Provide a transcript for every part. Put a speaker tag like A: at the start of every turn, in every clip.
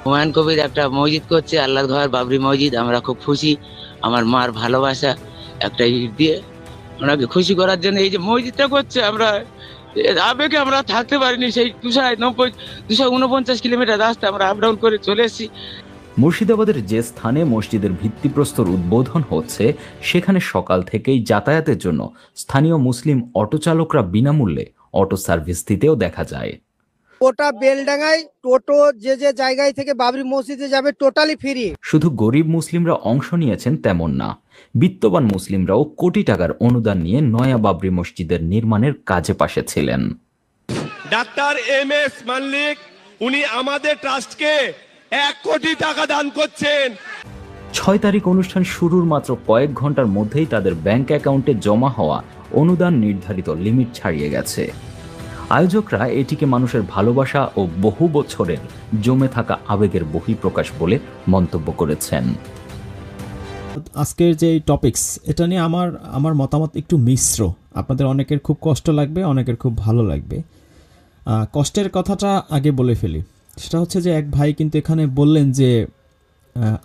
A: হুমায়ুন কবির একটা মসজিদ করছে, আল্লাহর ঘর বাবরি মসজিদ। আমরা খুব খুশি, আমার মার ভালোবাসা একটা ইট দিয়ে ওনাকে খুশি করার জন্য এই যে মসজিদটা করছে। আমরা আবেগে আমরা থাকতে পারিনি, সেই 249 কিলোমিটার রাস্তা আমরা আপ ডাউন করে চলে এসেছি।
B: মুর্শিদাবাদের যে স্থানে মসজিদের ভিত্তিপ্রস্তর উদ্বোধন হচ্ছে, সেখানে সকাল থেকেই যাতায়াতের জন্য স্থানীয় মুসলিম অটো চালকরা বিনামূল্যে অটো সার্ভিস দিতেও দেখা যায়।
C: গোটা বেলডাঙ্গায় টোটো যে যে জায়গায় থেকে বাবরি মসজিদে যাবে টোটালি ফ্রি।
B: শুধু গরিব মুসলিমরা অংশ নিয়েছেন তেমন না, বিত্তবান মুসলিমরাও কোটি টাকার অনুদান নিয়ে নয়া বাবরি মসজিদের নির্মাণের কাজে পাশে ছিলেন।
D: ডাক্তার MS মাল্লিক উনি আমাদের ট্রাস্টকে 1 কোটি টাকা দান করছেন।
B: 6 তারিখ অনুষ্ঠান শুরুর মাত্র কয়েক ঘন্টার মধ্যেই তাদের ব্যাংক অ্যাকাউন্টে জমা হওয়া অনুদান নির্ধারিত লিমিট ছাড়িয়ে গেছে। আয়োজকরা এটিকে মানুষের ভালোবাসা ও বহু বছরের জমে থাকা আবেগের বহিঃপ্রকাশ বলে মন্তব্য করেছেন।
E: আজকের যে টপিকস, এটা নিয়ে আমার মতামত একটু মিশ্র। আপনাদের অনেকের খুব কষ্ট লাগবে, অনেকের খুব ভালো লাগবে। কষ্টের কথাটা আগে বলে ফেলি। সেটা হচ্ছে যে এক ভাই কিন্তু এখানে বললেন যে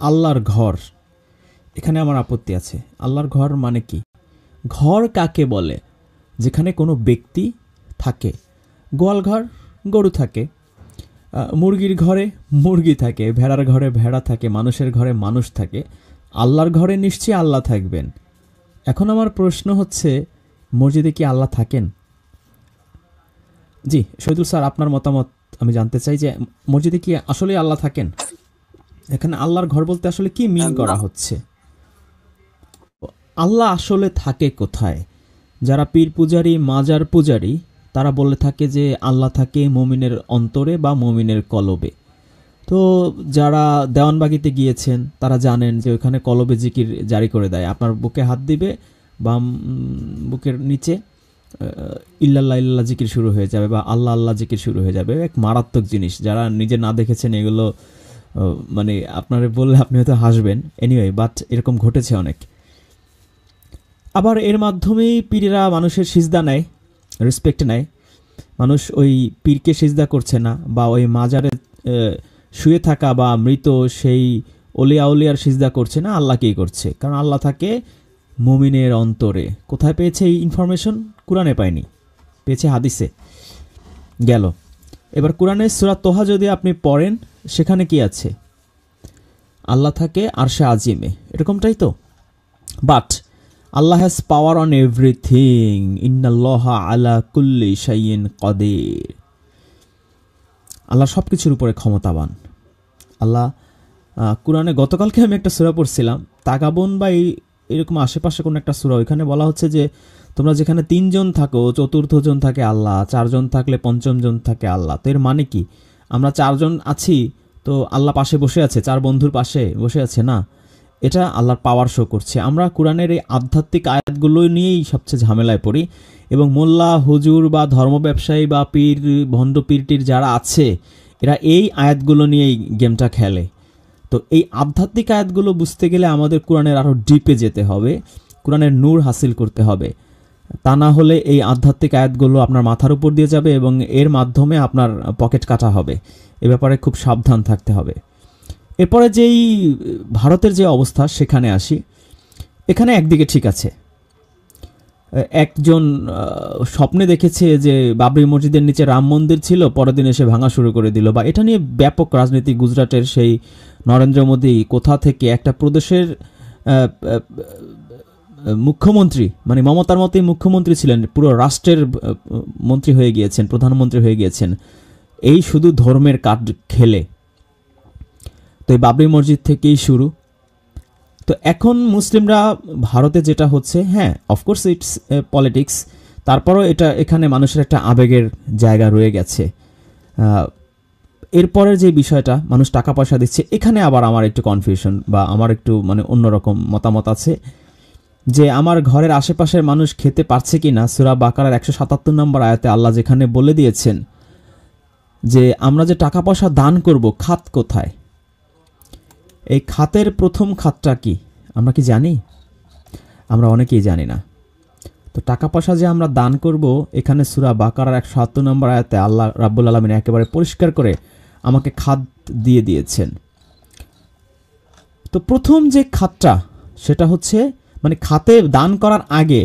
E: আল্লাহর ঘর, এখানে আমার আপত্তি আছে। আল্লাহর ঘর মানে কি? ঘর কাকে বলে? যেখানে কোনো ব্যক্তি থাকে। গোয়াল ঘর গরু থাকে, মুরগির ঘরে মুরগি থাকে, ভেড়ার ঘরে ভেড়া থাকে, মানুষের ঘরে মানুষ থাকে। আল্লাহর ঘরে নিশ্চয়ই আল্লাহ থাকবেন। এখন আমার প্রশ্ন হচ্ছে, মসজিদে কি আল্লাহ থাকেন? জি শহীদুল স্যার, আপনার মতামত আমি জানতে চাই যে মসজিদে কি আসলে আল্লাহ থাকেন? এখানে আল্লাহর ঘর বলতে আসলে কি মিন করা হচ্ছে? আল্লাহ আসলে থাকে কোথায়? যারা পীর পূজারী, মাজার পূজারী, তারা বলে থাকে যে আল্লাহ থাকে মুমিনের অন্তরে বা মুমিনের কলবে। তো যারা দেওয়ানবাগিতে গিয়েছেন তারা জানেন যে ওখানে কলবে জিকির জারি করে দেয়। আপনার বুকে হাত দিবে, বাম বুকের নিচে ইল্লাল্লাহ ইল্লাল্লাহ জিকির শুরু হয়ে যাবে বা আল্লাহ আল্লাহ জিকির শুরু হয়ে যাবে। এক মারাত্মক জিনিস, যারা নিজে না দেখেছেন এগুলো মানে আপনারা বললে আপনি হয়তো হাসবেন। এনিওয়ে, বাট এরকম ঘটেছে অনেক। আবার এর মাধ্যমেই পীরেরা মানুষের সিজদা নেয়, রেসপেক্ট নেয়। মানুষ ওই পীরকে সিজদা করছে না, বা ওই মাজারে শুয়ে থাকা বা মৃত সেই অলিয়া উলিয়ার সিজদা করছে না, আল্লাহকেই করছে। কারণ আল্লাহ থাকে মুমিনের অন্তরে। কোথায় পেয়েছে এই ইনফরমেশন? কুরআনে পায়নি, পেয়েছে হাদিসে। গেল। এবার কুরআনের সূরা তোহা যদি আপনি পড়েন, সেখানে কি আছে? আল্লাহ থাকে আরশে আজিমে, এরকমটাই তো। But Allah has power on everything, ইন্নাল্লাহা আলা কুল্লি শাইইন কাদির। আল্লাহ সব কিছুর উপরে ক্ষমতাবান। আল্লাহ কুরআনে, গতকালকে আমি একটা সূরা পড়ছিলাম, তাগাবন বা এরকম আশেপাশে কোনো একটা সূরা, ওইখানে বলা হচ্ছে যে তোমরা যেখানে 3 জন থাকো, 4র্থ জন থাকে আল্লাহ, 4 জন থাকলে 5ম জন থাকে আল্লাহ। তো এর মানে কি? আমরা 4 জন আছি, তো আল্লাহ পাশে বসে আছে, 4 বন্ধুর পাশে বসে আছে না? এটা আল্লাহর পাওয়ার শো করছে। আমরা কুরআনের এই আধ্যাত্মিক আয়াতগুলো নিয়েই সবচেয়ে ঝামেলায় পড়ি, এবং মোল্লা হুজুর বা ধর্ম ব্যবসায়ী বা পীর ভণ্ড পীরটির যারা আছে, এরা এই আয়াতগুলো নিয়েই গেমটা খেলে। তো এই আধ্যাত্মিক আয়াতগুলো বুঝতে গেলে আমাদের কুরআনের আরও ডিপে যেতে হবে, কুরআনের নূর হাসিল করতে হবে। তা না হলে এই আধ্যাত্মিক আয়াতগুলো আপনার মাথার উপর দিয়ে যাবে এবং এর মাধ্যমে আপনার পকেট কাটা হবে। এ ব্যাপারে খুব সাবধান থাকতে হবে। এরপরে যেই ভারতের যে অবস্থা, সেখানে আসি। এখানে একদিকে ঠিক আছে, একজন স্বপ্নে দেখেছে যে বাবরি মসজিদের নিচে রাম মন্দির ছিল, পরের দিন এসে ভাঙা শুরু করে দিল। বা এটা নিয়ে ব্যাপক রাজনীতি। গুজরাটের সেই নরেন্দ্র মোদী কোথা থেকে একটা প্রদেশের মুখ্যমন্ত্রী, মানে মমতার মতোই মুখ্যমন্ত্রী ছিলেন, পুরো রাষ্ট্রের মন্ত্রী হয়ে গিয়েছেন, প্রধানমন্ত্রী হয়ে গিয়েছেন, এই শুধু ধর্মের কার্ড খেলে। তো এই বাবরি মসজিদ থেকেই শুরু। তো এখন মুসলিমরা ভারতে যেটা হচ্ছে, হ্যাঁ অফকোর্স ইটস পলিটিক্স, তারপরও এটা এখানে মানুষের একটা আবেগের জায়গা রয়ে গেছে। এরপরের যে বিষয়টা, মানুষ টাকা পয়সা দিচ্ছে, এখানে আবার আমার একটু কনফিউশন বা আমার একটু মানে অন্যরকম মতামত আছে যে আমার ঘরের আশেপাশের মানুষ খেতে পারছে কি না। সূরা বাকারার 177 নম্বর আয়াতে আল্লাহ যেখানে বলে দিয়েছেন যে আমরা যে টাকা পয়সা দান করব, খাত কোথায়? এই খাতের প্রথম খাতটা কি আমরা কি জানি? আমরা অনেকেই জানি না। তো তো টাকা পয়সা যে আমরা দান করব, এখানে সূরা বাকারার 170 নম্বর আয়াতে আল্লাহ রাব্বুল আলামিন একেবারে পরিষ্কার করে আমাকে খাত দিয়ে দিয়েছেন। তো প্রথম যে খাতটা সেটা হচ্ছে মানে খাতে দান করার আগে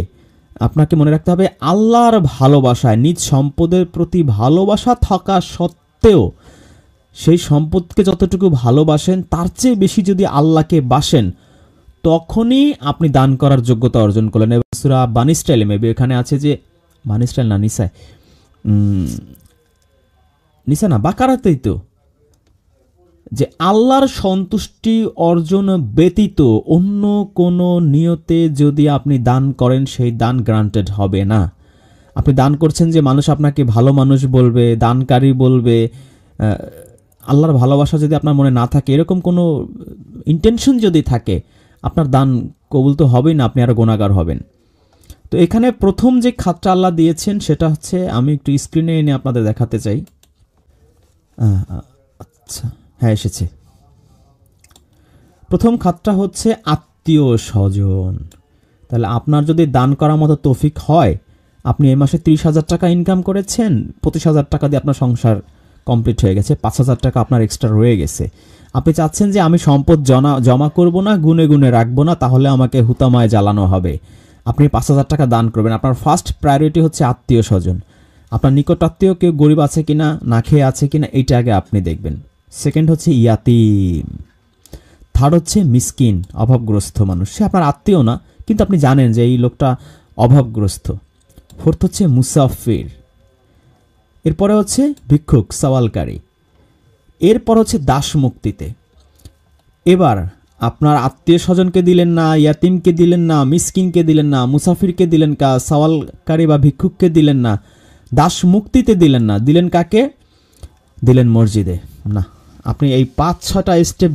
E: আপনাকে মনে রাখতে হবে আল্লাহর ভালোবাসায়, নিজ সম্পদের প্রতি ভালোবাসা থাকা সত্ত্বেও সেই সম্পদকে যতটুকু ভালোবাসেন তার চেয়ে বেশি যদি আল্লাহকে বাসেন, তখনই আপনি দান করার যোগ্যতা অর্জন করলেন। এবং সূরা বানী ইসরাঈলে মেবি এখানে আছে যে, বানী ইসরাঈল না নিসা, নিসা না বাকারাতেই তো, যে আল্লাহর সন্তুষ্টি অর্জন ব্যতীত অন্য কোনো নিয়তে যদি আপনি দান করেন সেই দান গ্রান্টেড হবে না। আপনি দান করছেন যে মানুষ আপনাকে ভালো মানুষ বলবে, দানকারী বলবে, আল্লাহর ভালোবাসা যদি আপনার মনে না থাকে, এরকম কোনো ইন্টেনশন যদি থাকে, আপনার দান কবুল তো হবেই না, আপনি আরো গুনাহগার হবেন। তো এখানে প্রথম যে খাতটা আল্লাহ দিয়েছেন সেটা হচ্ছে, আমি একটু স্ক্রিনে এনে আপনাদের দেখাতে চাই। আচ্ছা, হ্যাঁ এসেছে। প্রথম খাতটা হচ্ছে আত্মীয় স্বজন। তাহলে আপনার যদি দান করার মতো তৌফিক হয়, আপনি এই মাসে 30,000 টাকা ইনকাম করেছেন, 25,000 টাকা দিয়ে আপনার সংসার কমপ্লিট হয়ে গেছে, 5,000 টাকা আপনার এক্সট্রা রয়ে গেছে। আপনি চাচ্ছেন যে আমি সম্পদ জমা করব না, গুনে গুনে রাখবো না, তাহলে আমাকে হুতামায় জ্বালানো হবে। আপনি 5,000 টাকা দান করবেন। আপনার ফার্স্ট প্রায়োরিটি হচ্ছে আত্মীয় স্বজন। আপনার নিকট আত্মীয় কেউ গরিব আছে কিনা, না খেয়ে আছে কিনা, এইটা আগে আপনি দেখবেন। সেকেন্ড হচ্ছে ইয়াতিম। থার্ড হচ্ছে মিসকিন, অভাবগ্রস্ত মানুষ। সে আপনার আত্মীয় না, কিন্তু আপনি জানেন যে এই লোকটা অভাবগ্রস্ত। ফোর্থ হচ্ছে মুসাফির। এরপরে হচ্ছে ভিক্ষুক, সওয়ালকারী। এরপর হচ্ছে দাস মুক্তিতে। এবার আপনার আত্মীয় স্বজনকে দিলেন না, ইয়াতিমকে দিলেন না, মিসকিনকে দিলেন না, মুসাফিরকে দিলেন কা, সওয়ালকারী বা ভিক্ষুককে দিলেন না, দাস মুক্তিতে দিলেন না, দিলেন কাকে? দিলেন মসজিদে। না, আপনি এই 5-6টা স্টেপ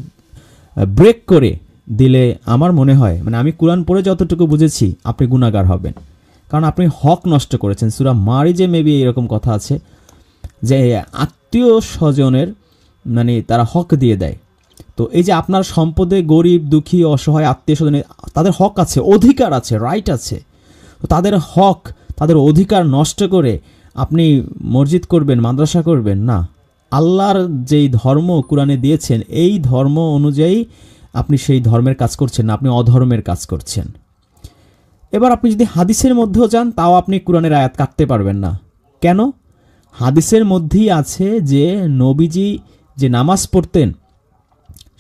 E: ব্রেক করে দিলে আমার মনে হয়, মানে আমি কোরআন পড়ে যতটুকু বুঝেছি, আপনি গুনাহগার হবেন, কারণ আপনি হক নষ্ট করেছেন। সূরা মারিজে মেবি এরকম কথা আছে যে আত্মীয় স্বজনের মানে তারা হক দিয়ে দেয়। তো এই যে আপনার সম্পদে গরিব, দুঃখী, অসহায় আত্মীয় স্বজনের তাদের হক আছে, অধিকার আছে, রাইট আছে। তো তাদের হক, তাদের অধিকার নষ্ট করে আপনি মসজিদ করবেন, মাদ্রাসা করবেন না। আল্লাহর যেই ধর্ম কোরআনে দিয়েছেন, এই ধর্ম অনুযায়ী আপনি সেই ধর্মের কাজ করছেন না, আপনি অধর্মের কাজ করছেন। এবার আপনি যদি হাদিসের মধ্যেও যান, তাও আপনি কোরআনের আয়াত কাটতে পারবেন না। কেন? হাদিসের মধ্যেই আছে যে নবীজি যে নামাজ পড়তেন,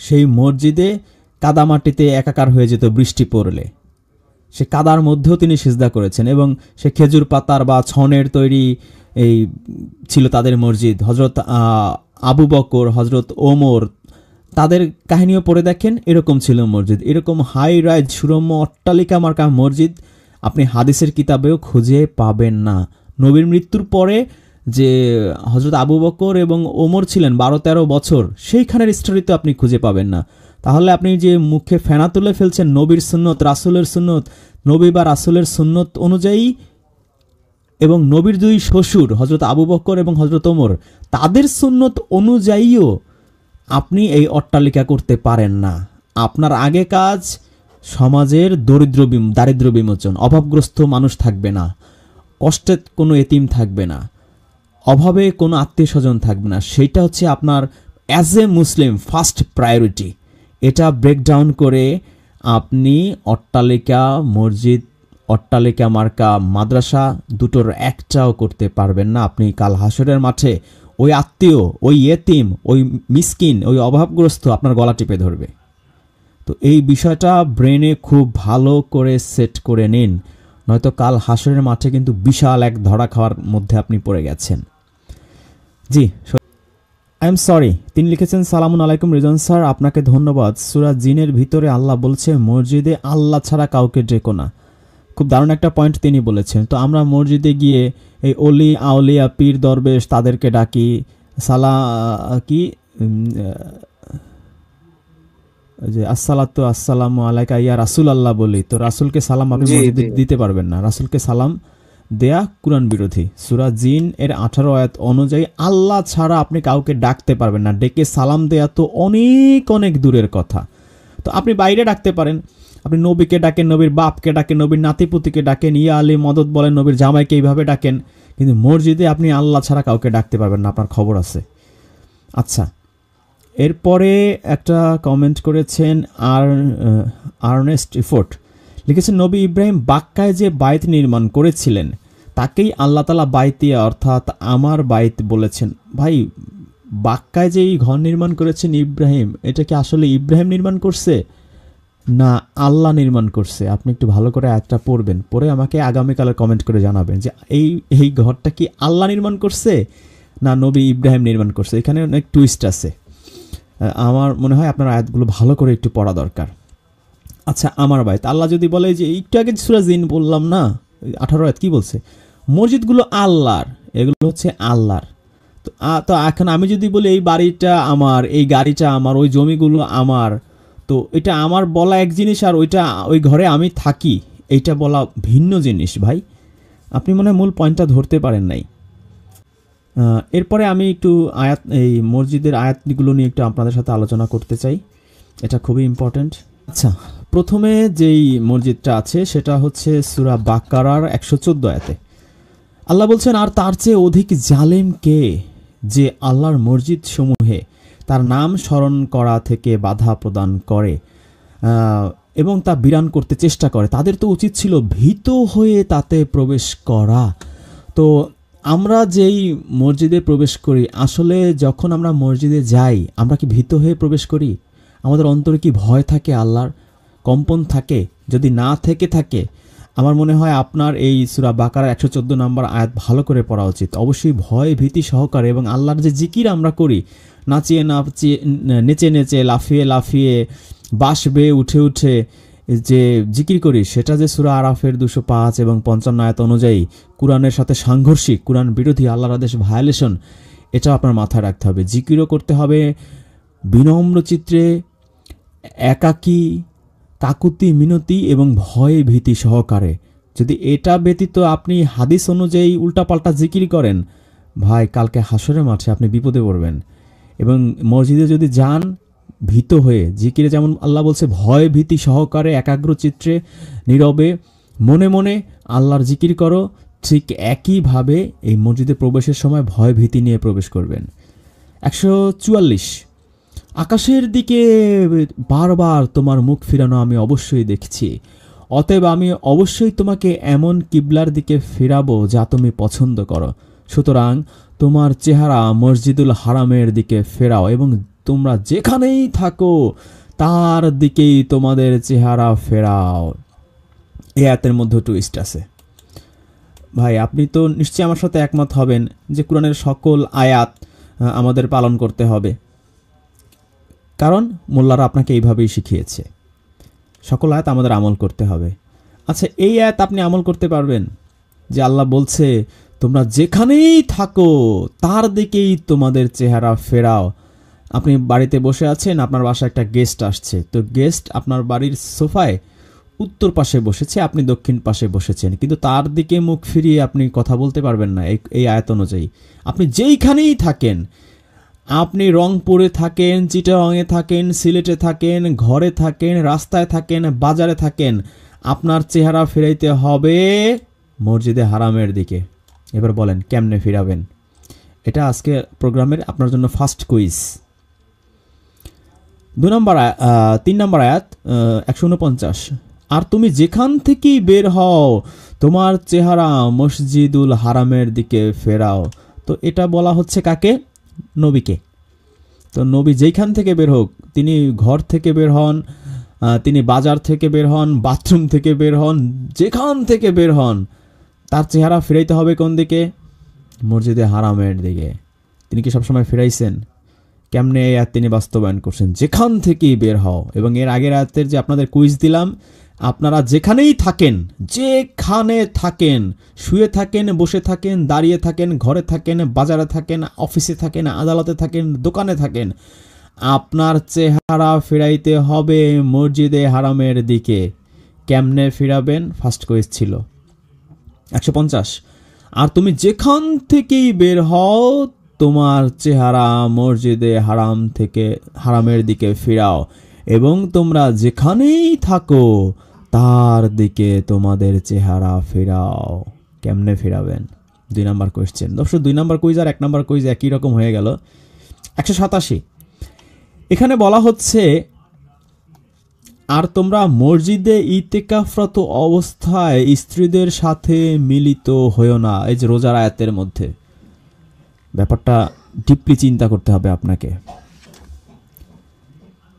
E: সেই মসজিদে কাদামাটিতে একাকার হয়ে যেত বৃষ্টি পড়লে। সে কাদার মধ্যেও তিনি সিজদা করেছেন, এবং সে খেজুর পাতার বা ছনের তৈরি এই ছিল তাদের মসজিদ। হজরত আবু বকর, হজরত ওমর, তাদের কাহিনীও পড়ে দেখেন, এরকম ছিল মসজিদ। এরকম হাই রাইজ সুরম্য অট্টালিকা মার্কা মসজিদ আপনি হাদিসের কিতাবেও খুঁজে পাবেন না। নবীর মৃত্যুর পরে যে হজরত আবু বকর এবং ওমর ছিলেন 12-13 বছর, সেইখানের স্টোরিতে আপনি খুঁজে পাবেন না। তাহলে আপনি যে মুখে ফেনা তুলে ফেলছেন নবীর সুন্নত, রাসূলের সুন্নত, নবী বা রাসূলের সুন্নত অনুযায়ী, এবং নবীর দুই শ্বশুর হজরত আবু বকর এবং হজরত ওমর, তাদের সুন্নত অনুযায়ীও আপনি এই অট্টালিকা করতে পারেন না। আপনার আগে কাজ সমাজের দারিদ্র্য বিমোচন। অভাবগ্রস্ত মানুষ থাকবে না, কষ্টে কোনো এতিম থাকবে না, অভাবে কোনো আত্মীয় স্বজন থাকবে না। সেইটা হচ্ছে আপনার as a Muslim first priority. এটা ব্রেকডাউন করে আপনি অট্টালিকা, মসজিদ, অট্টালিকা মার্কা মাদ্রাসা দুটোর একটাও করতে পারবেন না। আপনি কাল হাসরের মাঠে ওই আত্মীয়, ওই এতিম, ওই মিসকিন, ওই অভাবগ্রস্ত আপনার গলা টিপে ধরবে। তো এই বিষয়টা ব্রেনে খুব ভালো করে সেট করে নিন, নয়তো কাল হাসরের মাঠে কিন্তু বিশাল এক ধরা খাওয়ার মধ্যে আপনি পড়ে গেছেন। জি, আই এম সরি। তিনি লিখেছেন, সালামুন আলাইকুম রিজন স্যার, আপনাকে ধন্যবাদ। সূরা জিনের ভিতরে আল্লাহ বলছে মসজিদে আল্লাহ ছাড়া কাউকে ডেকো না। খুব দারুণ একটা পয়েন্ট তিনি বলেছেন। তো আমরা মসজিদে গিয়ে এই অলি আউলিয়া, পীর দরবেশ, তাদেরকে ডাকি, যে আসসালাতু আসসালামু আলাইকা ইয়া রাসূল আল্লাহ বলি। তো রাসূলকে সালাম আপনি মসজিদে দিতে পারবেন না। রাসূলকে সালাম দেয়া কুরআন বিরোধী। সূরা জিন এর 18 আয়াত অনুযায়ী আল্লাহ ছাড়া আপনি কাউকে ডাকতে পারবেন না। ডেকে সালাম দেয়া তো অনেক অনেক দূরের কথা। তো আপনি বাইরে ডাকতে পারেন, আপনি নবীকে ডাকেন, নবীর বাপকে ডাকেন, নবীর নাতিপুতিকে ডাকেন, ইয়া আলী মদত বলেন, নবীর জামাইকে এইভাবে ডাকেন, কিন্তু মসজিদে আপনি আল্লাহ ছাড়া কাউকে ডাকতে পারবেন না, আপনার খবর আছে। আচ্ছা, এরপরে একটা কমেন্ট করেছেন আর্নেস্ট ইফোর্ট, লিখেছেন নবী ইব্রাহিম বাক্কায় যে বাইত নির্মাণ করেছিলেন তাকেই আল্লাহ তাআলা বাইতিয়া অর্থাৎ আমার বাইত বলেছেন। ভাই, বাক্কায় যে এই ঘর নির্মাণ করেছেন ইব্রাহিম, এটা কি আসলে ইব্রাহিম নির্মাণ করছে না আল্লাহ নির্মাণ করছে? আপনি একটু ভালো করে আয়াতটা পড়বেন, পরে আমাকে আগামীকালে কমেন্ট করে জানাবেন যে এই ঘরটা কি আল্লাহ নির্মাণ করছে না নবী ইব্রাহিম নির্মাণ করছে। এখানে অনেক টুইস্ট আছে, আমার মনে হয় আপনার আয়াতগুলো ভালো করে একটু পড়া দরকার। আচ্ছা, আমার বাইত, আল্লাহ যদি বলে যে একটু আগে সূরা জিন বললাম না 18 আয়াত কি বলছে, মসজিদগুলো আল্লাহর, এগুলো হচ্ছে আল্লাহর। তো এখন আমি যদি বলি এই বাড়িটা আমার, এই গাড়িটা আমার, ওই জমিগুলো আমার, তো এটা আমার বলা এক জিনিস আর ওই ঘরে আমি থাকি এইটা বলা ভিন্ন জিনিস। ভাই, আপনি মনে হয় মূল পয়েন্টটা ধরতে পারেন নাই। এরপরে আমি একটু এই মসজিদের আয়াতগুলো নিয়ে একটু আপনাদের সাথে আলোচনা করতে চাই, এটা খুবই ইম্পর্টেন্ট। আচ্ছা, প্রথমে যেই মসজিদটা আছে সেটা হচ্ছে সূরা বাকারার 114 আয়াতে আল্লাহ বলছেন, আর তার চেয়ে অধিক জালেম কে যে আল্লাহর মসজিদ সমূহে তার নাম স্মরণ করা থেকে বাধা প্রদান করে এবং তা বিরান করতে চেষ্টা করে, তাদের তো উচিত ছিল ভীত হয়ে তাতে প্রবেশ করা। তো আমরা যেই মসজিদে প্রবেশ করি, আসলে যখন আমরা মসজিদে যাই আমরা কি ভীত হয়ে প্রবেশ করি? আমাদের অন্তরে কি ভয় থাকে, আল্লাহর কম্পন থাকে? যদি না থেকে থাকে, আমার মনে হয় আপনার এই সূরা বাকারার 114 নম্বর আয়াত ভালো করে পড়া উচিত। অবশ্যই ভয় ভীতি সহকারে, এবং আল্লাহর যে জিকির আমরা করি নাচিয়ে নাচিয়ে, নেচে নেচে, লাফিয়ে লাফিয়ে, বাঁশ বেয়ে উঠে উঠে যে জিকির করি, সেটা যে সূরা আরাফের 205 এবং 55 আয়াত অনুযায়ী কোরআনের সাথে সাংঘর্ষিক, কোরআন বিরোধী, আল্লাহর আদেশ ভায়োলেশন, এটা আপনার মাথায় রাখতে হবে। জিকিরও করতে হবে বিনম্র চিত্রে, একাকী, কাকুতি মিনতি এবং ভয় ভীতি সহকারে। যদি এটা ব্যতীত আপনি হাদিস অনুযায়ী উল্টাপাল্টা জিকির করেন, ভাই, কালকে হাসরের মাঠে আপনি বিপদে পড়বেন। এবং মসজিদে যদি যান ভীত হয়ে, জিকিরে যেমন আল্লাহ বলছে ভয় ভীতি সহকারে, একাগ্র চিত্রে, নীরবে, মনে মনে আল্লাহর জিকির করো, ঠিক একইভাবে এই মসজিদে প্রবেশের সময় ভয় ভীতি নিয়ে প্রবেশ করবেন। 144, আকাশের দিকে বারবার তোমার মুখ ফিরানো আমি অবশ্যই দেখছি, অতএব আমি অবশ্যই তোমাকে এমন কিবলার দিকে ফিরাবো যা তুমি পছন্দ করো, সুতরাং তোমার চেহারা মসজিদুল হারামের দিকে ফেরাও এবং তোমরা যেখানেই থাকো তার দিকেই তোমাদের চেহারা ফেরাও। এই আয়াতের মধ্যে টুইস্ট আছে। ভাই, আপনি তো নিশ্চয়ই আমার সাথে একমত হবেন যে কোরআনের সকল আয়াত আমাদের পালন করতে হবে, কারণ মোল্লারা আপনাকে এইভাবেই শিখিয়েছে। সকল আয়াত আমাদের আমল করতে হবে। আচ্ছা, এই আয়াত আপনি আমল করতে পারবেন যে আল্লাহ বলছে তোমরা যেখানেই থাকো তার দিকেই তোমাদের চেহারা ফেরাও। আপনি বাড়িতে বসে আছেন, আপনার বাসায় একটা গেস্ট আসছে, তো গেস্ট আপনার বাড়ির সোফায় উত্তর পাশে বসেছে, আপনি দক্ষিণ পাশে বসেছেন, কিন্তু তার দিকে মুখ ফিরিয়ে আপনি কথা বলতে পারবেন না। এই আয়াত অনুযায়ী আপনি যেইখানেই থাকেন, আপনি রংপুরে থাকেন, চিটাগাংয়ে থাকেন, সিলেটে থাকেন, ঘরে থাকেন, রাস্তায় থাকেন, বাজারে থাকেন, আপনার চেহারা ফিরাইতে হবে মসজিদে হারামের দিকে। এবার বলেন কেমনে ফিরাবেন? এটা আজকে প্রোগ্রামের আপনার জন্য ফার্স্ট কুইজ। 3 নম্বর আয়াত 149, আর তুমি যেখান থেকেই বের হও তোমার চেহারা মসজিদুল হারামের দিকে ফেরাও। তো এটা বলা হচ্ছে কাকে? নবীকে। তো নবী যেখান থেকে বের হোক, তিনি ঘর থেকে বের হন, তিনি বাজার থেকে বের হন, বাথরুম থেকে বের হন, যেখান থেকে বের হন, তার চেহারা ফিরাইতে হবে কোন দিকে? মসজিদে হারামের দিকে। তিনি কি সবসময় ফিরাইছেন? কেমনে এই আয়াত তিনি বাস্তবায়ন করছেন? যেখান থেকেই বের হও। এবং এর আগের আয়াতের যে আপনাদের কুইজ দিলাম, আপনারা যেখানেই থাকেন, যেখানে থাকেন, শুয়ে থাকেন, বসে থাকেন, দাঁড়িয়ে থাকেন, ঘরে থাকেন, বাজারে থাকেন, অফিসে থাকেন, আদালতে থাকেন, দোকানে থাকেন, আপনার চেহারা ফিরাইতে হবে মসজিদে হারামের দিকে। কেমনে ফিরাবেন? ফার্স্ট কুইজ ছিল। 150, আর তুমি যেখান থেকেই বের হও তোমার চেহারা মসজিদে হারামের দিকে ফিরাও। এবং তোমরা যেখানেই থাকো তার দিকে তোমাদের চেহারা ফেরাও। কেমনে ফেরাবেন? 2 নাম্বার কোয়েশ্চেন। দর্শক 2 নাম্বার কুইজ আর 1 নাম্বার কুইজ একই রকম হয়ে গেল। 187 এখানে বলা হচ্ছে, আর তোমরা মসজিদে ইতিকাফরত অবস্থায় স্ত্রীদের সাথে মিলিত হয়েও না। এই যে রোজার আয়াতের মধ্যে ব্যাপারটা ডিপলি চিন্তা করতে হবে আপনাকে।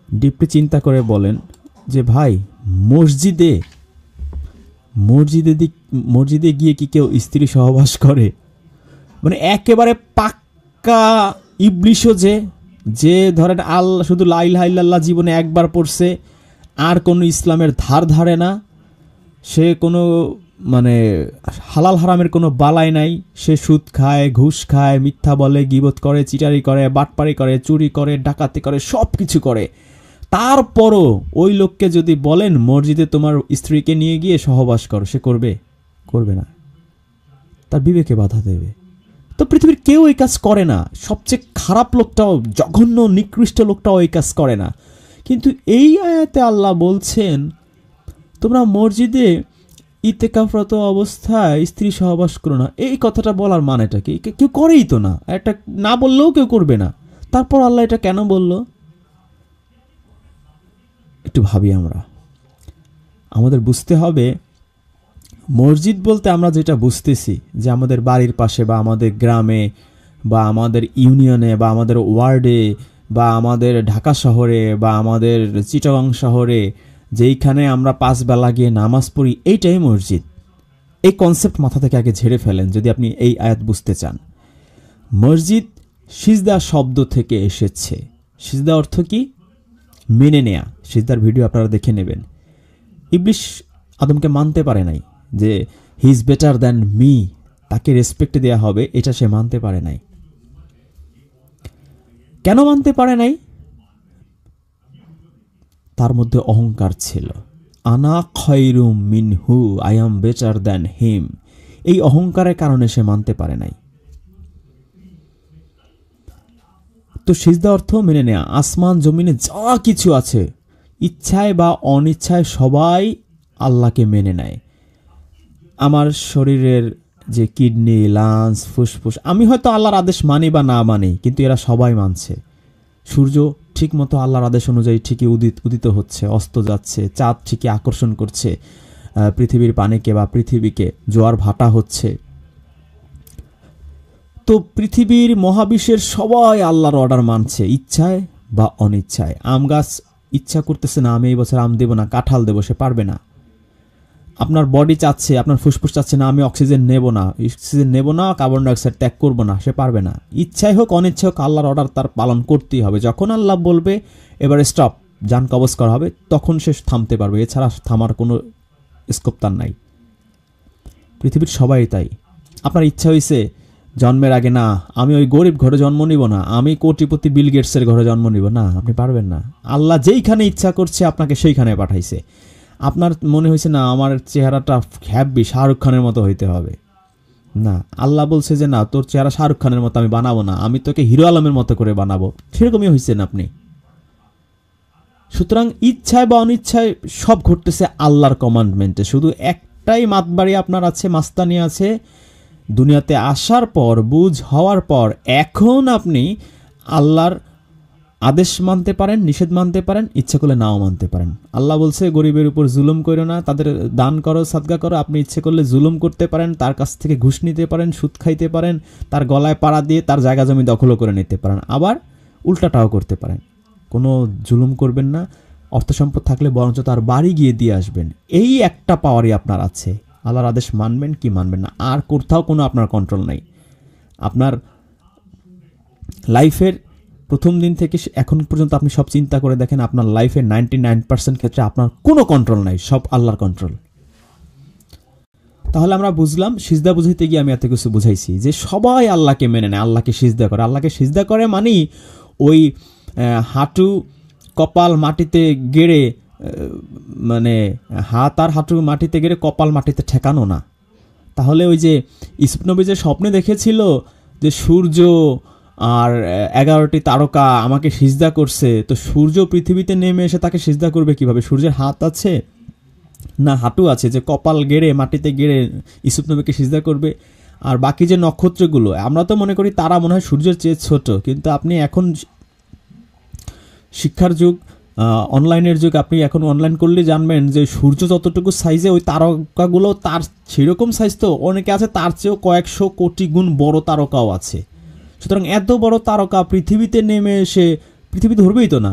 E: ডিপলি চিন্তা করে বলেন যে ভাই মসজিদে গিয়ে কি কেউ স্ত্রী সহবাস করে? মানে একেবারে পাক্কা ইবলিশও যে ধরেন আল্লাহ শুধু লা ইলাহা ইল্লাল্লাহ জীবনে একবার পড়ছে, আর কোনো ইসলামের ধার ধারে না, সে কোনো মানে হালাল হারামের কোনো বালাই নাই, সে সুদ খায়, ঘুষ খায়, মিথ্যা বলে, গীবত করে, চিটারি করে, বাটপারি করে, চুরি করে, ডাকাতি করে, সব কিছু করে। তারপরও ওই লোককে যদি বলেন মসজিদে তোমার স্ত্রীকে নিয়ে গিয়ে সহবাস করো, সে করবে না, তার বিবেকে বাধা দেবে। তো পৃথিবীর কেউ এই কাজ করে না, সবচেয়ে খারাপ লোকটাও, জঘন্য নিকৃষ্ট লোকটাও এই কাজ করে না। কিন্তু এই আয়াতে আল্লাহ বলছেন তোমরা মসজিদে ইতিকাফরত অবস্থায় স্ত্রী সহবাস করো না। এই কথাটা বলার মানেটা কি? কেউ করেই তো না, এটা না বললেও কেউ করবে না, তারপর আল্লাহ এটা কেন বলল? একটু ভাবি আমরা। আমাদের বুঝতে হবে মসজিদ বলতে আমরা যেটা বুঝতেছি যে আমাদের বাড়ির পাশে বা আমাদের গ্রামে বা আমাদের ইউনিয়নে বা আমাদের ওয়ার্ডে বা আমাদের ঢাকা শহরে বা আমাদের চিটাগাং শহরে যেইখানে আমরা 5 বেলা গিয়ে নামাজ পড়ি, এইটাই মসজিদ। এই কনসেপ্ট মাথা থেকে আগে ঝেড়ে ফেলেন যদি আপনি এই আয়াত বুঝতে চান। মসজিদ সিজদা শব্দ থেকে এসেছে। সিজদা অর্থ কি? মেনে নেয়া। সিজদার ভিডিও আপনারা দেখে নেবেন। ইবলিশ আদমকে মানতে পারে নাই যে he is better than me, তাকে রেসপেক্ট দেয়া হবে, এটা সে মানতে পারে নাই। কেন মানতে পারে নাই? তার মধ্যে অহংকার ছিল। আনা খয়রুম মিনহু, আই অ্যাম বেটার দ্যান হিম। এই অহংকারের কারণে সে মানতে পারে নাই। তো সিজদা অর্থ মেনে নেয়া। আসমান জমিনে যা কিছু আছে ইচ্ছায় বা অনিচ্ছায় সবাই আল্লাহকে মেনে নেয়। আমার শরীরের যে কিডনি, লাংস, ফুসফুস, আমি হয়তো আল্লাহর আদেশ মানি বা না মানি, কিন্তু এরা সবাই মানছে। সূর্য ঠিক মতো আল্লাহর আদেশ অনুযায়ী ঠিকই উদিত হচ্ছে, অস্ত যাচ্ছে। চাঁদ ঠিকই আকর্ষণ করছে পৃথিবীর পানিকে বা পৃথিবীকে, জোয়ার ভাটা হচ্ছে। তো পৃথিবীর মহাবিশ্বের সবাই আল্লাহর অর্ডার মানছে, ইচ্ছায় বা অনিচ্ছায়। আম গাছ ইচ্ছা করতেছে না আমি এই বছর আম দেবো না, কাঁঠাল দেবো, সে পারবে না। আপনার বডি চাচ্ছে, আপনার ফুসফুস চাচ্ছে না আমি অক্সিজেন নেব না, কার্বন ডাইঅক্সাইড ত্যাগ করবো না, সে পারবে না। ইচ্ছাই হোক অনিচ্ছাই হোক আল্লাহর অর্ডার তার পালন করতেই হবে। যখন আল্লাহ বলবে এবারে স্টপ, জান কবজ করা হবে, তখন সে থামতে পারবে, এছাড়া থামার কোনো স্কোপ তার নাই। পৃথিবীর সবাই তাই। আপনার ইচ্ছা হয়েছে জন্মের আগে না আমি ওই গরিব ঘরে জন্ম নিব না, আমি কোটিপতি বিল গেটসের ঘরে জন্ম নিব না, আপনি পারবেন না। আল্লাহ যেইখানে ইচ্ছা করছে আপনাকে সেইখানে পাঠাইছে। আপনার মনে হয়েছে না আমার চেহারাটা হ্যাপি শাহরুখ খানের মতো হইতে হবে, না, আল্লাহ বলছে যে না তোর চেহারা শাহরুখ খানের মতো আমি বানাবো না, আমি তোকে হিরো আলমের মতো করে বানাবো। সেরকমই হয়েছেন আপনি। সুতরাং ইচ্ছায় বা অনিচ্ছায় সব ঘটতেছে আল্লাহর কমান্ডমেন্টে। শুধু একটাই মাতবাড়ি আপনার আছে, মাস্তানি আছে। দুনিয়াতে আসার পর, বুঝ হওয়ার পর এখন আপনি আল্লাহর আদেশ মানতে পারেন, নিষেধ মানতে পারেন, ইচ্ছা করলে নাও মানতে পারেন। আল্লাহ বলছে গরিবের উপর জুলুম করো না, তাদের দান করো, সাদকা করো। আপনি ইচ্ছে করলে জুলুম করতে পারেন, তার কাছ থেকে ঘুষ নিতে পারেন, সুদ খাইতে পারেন, তার গলায় পাড়া দিয়ে তার জায়গা জমি দখলও করে নিতে পারেন, আবার উল্টাটাও করতে পারেন। কোনো জুলুম করবেন না। অর্থ সম্পদ থাকলে বরঞ্চ তার বাড়ি গিয়ে দিয়ে আসবেন। এই একটা পাওয়ারই আপনার আছে। আল্লাহর আদেশ মানবেন কি মানবেন না, আর কোথাও কোনো আপনার কন্ট্রোল নাই। আপনার লাইফের প্রথম দিন থেকে এখন পর্যন্ত আপনি সব চিন্তা করে দেখেন, আপনার লাইফের 99% ক্ষেত্রে আপনার কোনো কন্ট্রোল নাই, সব আল্লাহর কন্ট্রোল। তাহলে আমরা বুঝলাম, সিজদা বুঝাইতে গিয়ে আমি এত কিছু বুঝাইছি যে সবাই আল্লাহকে মেনে নেয়, আল্লাহকে সিজদা করে। আল্লাহকে সিজদা করে মানে ওই হাঁটু কপাল মাটিতে গেড়ে, মানে হাত আর হাঁটু মাটিতে গেড়ে কপাল মাটিতে ঠেকানো না। তাহলে ওই যে ইউসুফ নবী যে স্বপ্নে দেখেছিল যে সূর্য আর 11টি তারকা আমাকে সিজদা করছে, তো সূর্য পৃথিবীতে নেমে এসে তাকে সিজদা করবে কিভাবে? সূর্যের হাত আছে না হাঁটু আছে যে কপাল গেড়ে মাটিতে গেড়ে ইউসুফ নবীকে সিজদা করবে? আর বাকি যে নক্ষত্রগুলো, আমরা তো মনে করি তারা মনে হয় সূর্যের চেয়ে ছোট, কিন্তু আপনি এখন শিক্ষার যুগ, অনলাইনের যুগ, আপনি এখন অনলাইন করলে জানবেন যে সূর্য যতটুকু সাইজে ওই তারকাগুলো তার সেরকম সাইজ, তো অনেকে আছে তার চেয়েও কয়েকশো কোটি গুণ বড় তারকাও আছে। সুতরাং এত বড় তারকা পৃথিবীতে নেমে এসে পৃথিবী ধরবেই তো না।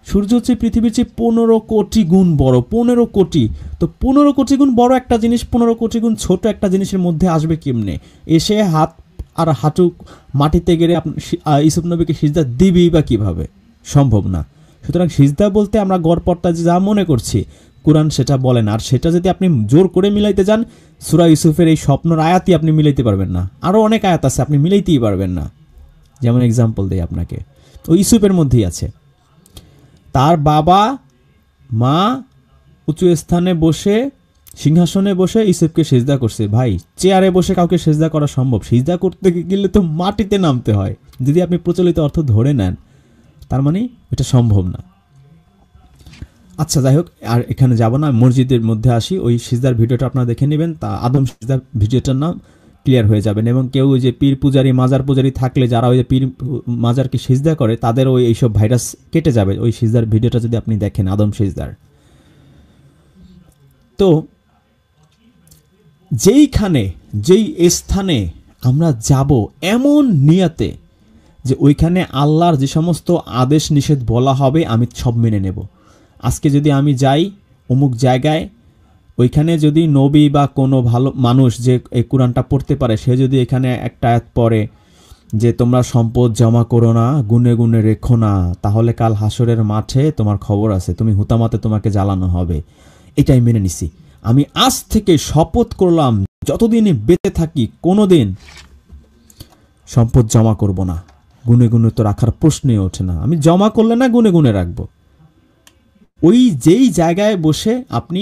E: সূর্য হচ্ছে পৃথিবীর চেয়ে 15 কোটি গুণ বড়, 15 কোটি। তো 15 কোটি গুণ বড় একটা জিনিস 15 কোটি গুণ ছোট একটা জিনিসের মধ্যে আসবে কেমনে? এসে হাত আর হাঁটু মাটিতে গেড়ে ইউসুফ নবীকে সিজদা দিবেই বা কিভাবে? সম্ভব না। সুতরাং সিজদা বলতে আমরা গড়পড়তা যা মনে করছি, কোরআন সেটা বলেন। আর সেটা যদি আপনি জোর করে মিলাইতে যান, সূরা ইউসুফের এই স্বপ্নের আয়াতই আপনি মিলাইতে পারবেন না। আরও অনেক আয়াত আছে আপনি মিলাইতেই পারবেন না। যেমন এক্সাম্পল দেই আপনাকে, ওই ইউসুফের মধ্যেই আছে, তার বাবা মা উঁচু স্থানে বসে সিংহাসনে বসে ইউসুফকে সিজদা করছে। ভাই, চেয়ারে বসে কাউকে সিজদা করা সম্ভব? সিজদা করতে গেলে তো মাটিতে নামতে হয়। যদি আপনি প্রচলিত অর্থ ধরে নেন, তার মানে এটা সম্ভব না। আচ্ছা, যাই হোক, আর এখানে যাব না, মসজিদের মধ্যে আসি। ওই সিজদার ভিডিওটা আপনারা দেখে নেবেন, তা আদম সিজদার ভিডিওটার নাম ক্লিয়ার হয়ে যাবেন। এবং কেউ ওই যে পীর পূজারি মাজার পূজারি থাকলে, যারা ওই যে পীর মাজারকে সিজদা করে, তাদের ওই এইসব ভাইরাস কেটে যাবে ওই সিজদার ভিডিওটা যদি আপনি দেখেন, আদম সিজদার। তো যেই স্থানে আমরা যাব এমন নিয়াতে যে ওইখানে আল্লাহর যে সমস্ত আদেশ নিষেধ বলা হবে আমি সব মেনে নেব। আজকে যদি আমি যাই অমুক জায়গায়, ওইখানে যদি নবী বা কোনো ভালো মানুষ যে এই কোরআনটা পড়তে পারে, সে যদি এখানে একটা আয়াত পড়ে যে তোমরা সম্পদ জমা করো না, গুনে গুনে রেখো না, তাহলে কাল হাসরের মাঠে তোমার খবর আছে, তুমি হুতামাতে তোমাকে জ্বালানো হবে, এটাই মেনে নিছি। আমি আজ থেকে শপথ করলাম যতদিন বেঁচে থাকি কোনোদিন সম্পদ জমা করব না। গুনে গুনে তো রাখার প্রশ্নই ওঠে না, আমি জমা করলে না গুনে গুনে রাখবো। ওই যেই জায়গায় বসে আপনি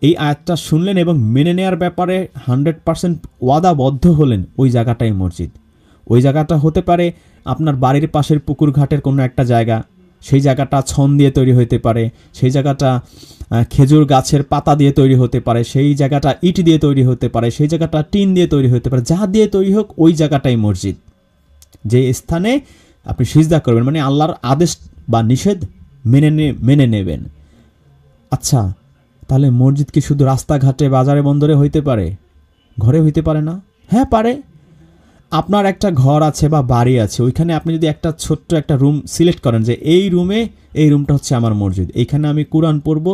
E: এই আয়াতটা শুনলেন এবং মেনে নেওয়ার ব্যাপারে 100% ওয়াদাবদ্ধ হলেন, ওই জায়গাটাই মসজিদ। ওই জায়গাটা হতে পারে আপনার বাড়ির পাশের পুকুর ঘাটের কোনো একটা জায়গা, সেই জায়গাটা ছন দিয়ে তৈরি হতে পারে, সেই জায়গাটা খেজুর গাছের পাতা দিয়ে তৈরি হতে পারে, সেই জায়গাটা ইট দিয়ে তৈরি হতে পারে, সেই জায়গাটা টিন দিয়ে তৈরি হতে পারে, যা দিয়ে তৈরি হোক ওই জায়গাটাই মসজিদ। যে স্থানে আপনি সিজদা করবেন মানে আল্লাহর আদেশ বা নিষেধ মেনে নেবেন। আচ্ছা, তাহলে মসজিদ কি শুধু রাস্তাঘাটে বাজারে বন্দরে হইতে পারে, ঘরে হইতে পারে না? হ্যাঁ পারে। আপনার একটা ঘর আছে বা বাড়ি আছে, ওইখানে আপনি যদি একটা ছোট্ট একটা রুম সিলেক্ট করেন যে এই রুমটা হচ্ছে আমার মসজিদ, এইখানে আমি কোরআন পড়ব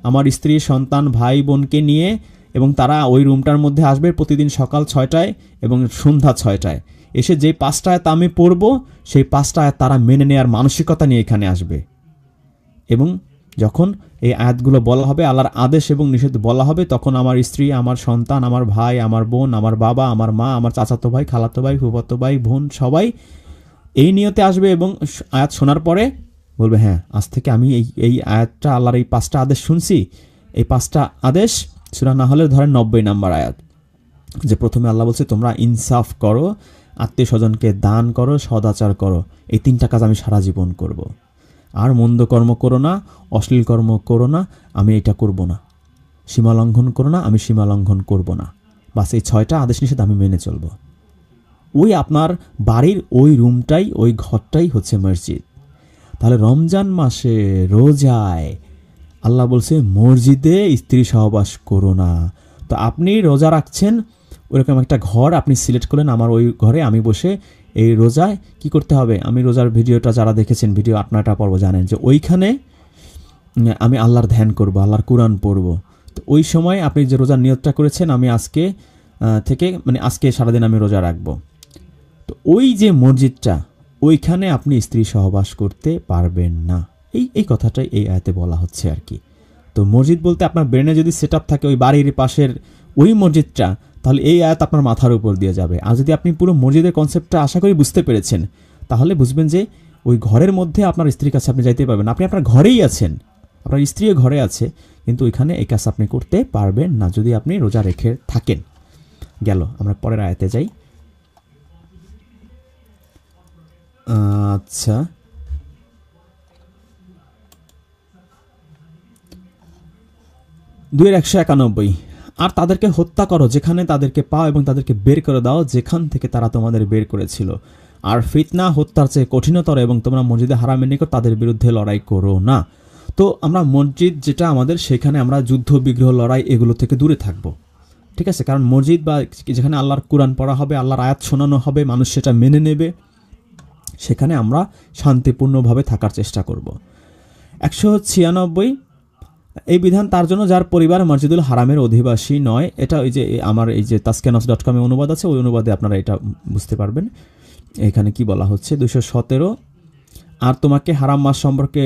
E: আমার স্ত্রী সন্তান ভাই বোনকে নিয়ে, এবং তারা ওই রুমটার মধ্যে আসবে প্রতিদিন সকাল 6টায় এবং সন্ধ্যা 6টায়। এসে যে 5টা আয়াত আমি পড়ব সেই 5টা আয়াত তারা মেনে নেওয়ার মানসিকতা নিয়ে এখানে আসবে। এবং যখন এই আয়াতগুলো বলা হবে, আল্লাহর আদেশ এবং নিষেধ বলা হবে, তখন আমার স্ত্রী, আমার সন্তান, আমার ভাই, আমার বোন, আমার বাবা, আমার মা, আমার চাচাতো ভাই, খালাতো ভাই, ফুফাতো ভাই, বোন সবাই এই নিয়তে আসবে এবং আয়াত শোনার পরে বলবে হ্যাঁ আজ থেকে আমি এই আয়াতটা আল্লাহর এই 5টা আদেশ শুনছি। এই 5টা আদেশ সূরা নাহলের ধরেন 90 নম্বর আয়াত, যে প্রথমে আল্লাহ বলছে তোমরা ইনসাফ করো, আত্মীয় স্বজনকে দান করো, সদাচার করো, এই 3টা কাজ আমি সারা জীবন করব। আর মন্দ কর্ম করো না, অশ্লীল কর্ম করো না, আমি এটা করব না, সীমা লঙ্ঘন করো না, আমি সীমা লঙ্ঘন করব না। বাস এই 6টা আদেশ নিষেধ আমি মেনে চলব। ওই আপনার বাড়ির ওই রুমটাই, ওই ঘরটাই হচ্ছে মসজিদ। তাহলে রমজান মাসে রোজায় আল্লাহ বলছে মসজিদে স্ত্রী সহবাস করো না। তো আপনি রোজা রাখছেন, ওরকম একটা ঘর আপনি সিলেক্ট করলেন, আমার ওই ঘরে আমি বসে এই রোজায় কি করতে হবে, আমি রোজার ভিডিওটা যারা দেখেছেন, ভিডিও 8-9টা পর্ব, জানেন যে ওইখানে আমি আল্লাহর ধ্যান করব, আল্লাহর কোরআন পড়ব। তো ওই সময় আপনি যে রোজার নিয়তটা করেছেন, আমি আজকে থেকে মানে আজকে সারাদিন আমি রোজা রাখব, তো ওই যে মসজিদটা, ওইখানে আপনি স্ত্রী সহবাস করতে পারবেন না। এই কথাটাই এই আয়াতে বলা হচ্ছে আর কি। তো মসজিদ বলতে আপনার ব্রেনে যদি সেট আপ থাকে ওই বাড়ির পাশের ওই মসজিদটা, তাহলে এই আয়াত আপনার মাথার উপর দিয়ে যাবে। আর যদি আপনি পুরো মসজিদের কনসেপ্টটা আশা করি বুঝতে পেরেছেন, তাহলে বুঝবেন যে ওই ঘরের মধ্যে আপনার স্ত্রীর কাছে আপনি যাইতে পারবেন। আপনি আপনার ঘরেই আছেন, আপনার স্ত্রীও ঘরে আছে, কিন্তু ওইখানে এই কাজ আপনি করতে পারবেন না যদি আপনি রোজা রেখে থাকেন। গেল, আমরা পরের আয়াতে যাই। আচ্ছা, দুইয়ের 191। আর তাদেরকে হত্যা করো যেখানে তাদেরকে পাও এবং তাদেরকে বের করে দাও যেখান থেকে তারা তোমাদের বের করেছিল। আর ফিতনা হত্যার চেয়ে কঠিনতর এবং তোমরা মসজিদে হারামের নিকট তাদের বিরুদ্ধে লড়াই করো না। তো আমরা মসজিদ যেটা আমাদের, সেখানে আমরা যুদ্ধ বিগ্রহ লড়াই এগুলো থেকে দূরে থাকবো, ঠিক আছে? কারণ মসজিদ বা যেখানে আল্লাহর কোরআন পড়া হবে, আল্লাহর আয়াত শোনানো হবে, মানুষ সেটা মেনে নেবে, সেখানে আমরা শান্তিপূর্ণভাবে থাকার চেষ্টা করব। 196, এই বিধান তার জন্য যার পরিবার মসজিদুল হারামের অধিবাসী নয়। এটা ওই যে আমার এই যে taskenos.com অনুবাদ আছে, ওই অনুবাদে আপনারা এটা বুঝতে পারবেন এখানে কি বলা হচ্ছে। 217, আর তোমাকে হারাম মাস সম্পর্কে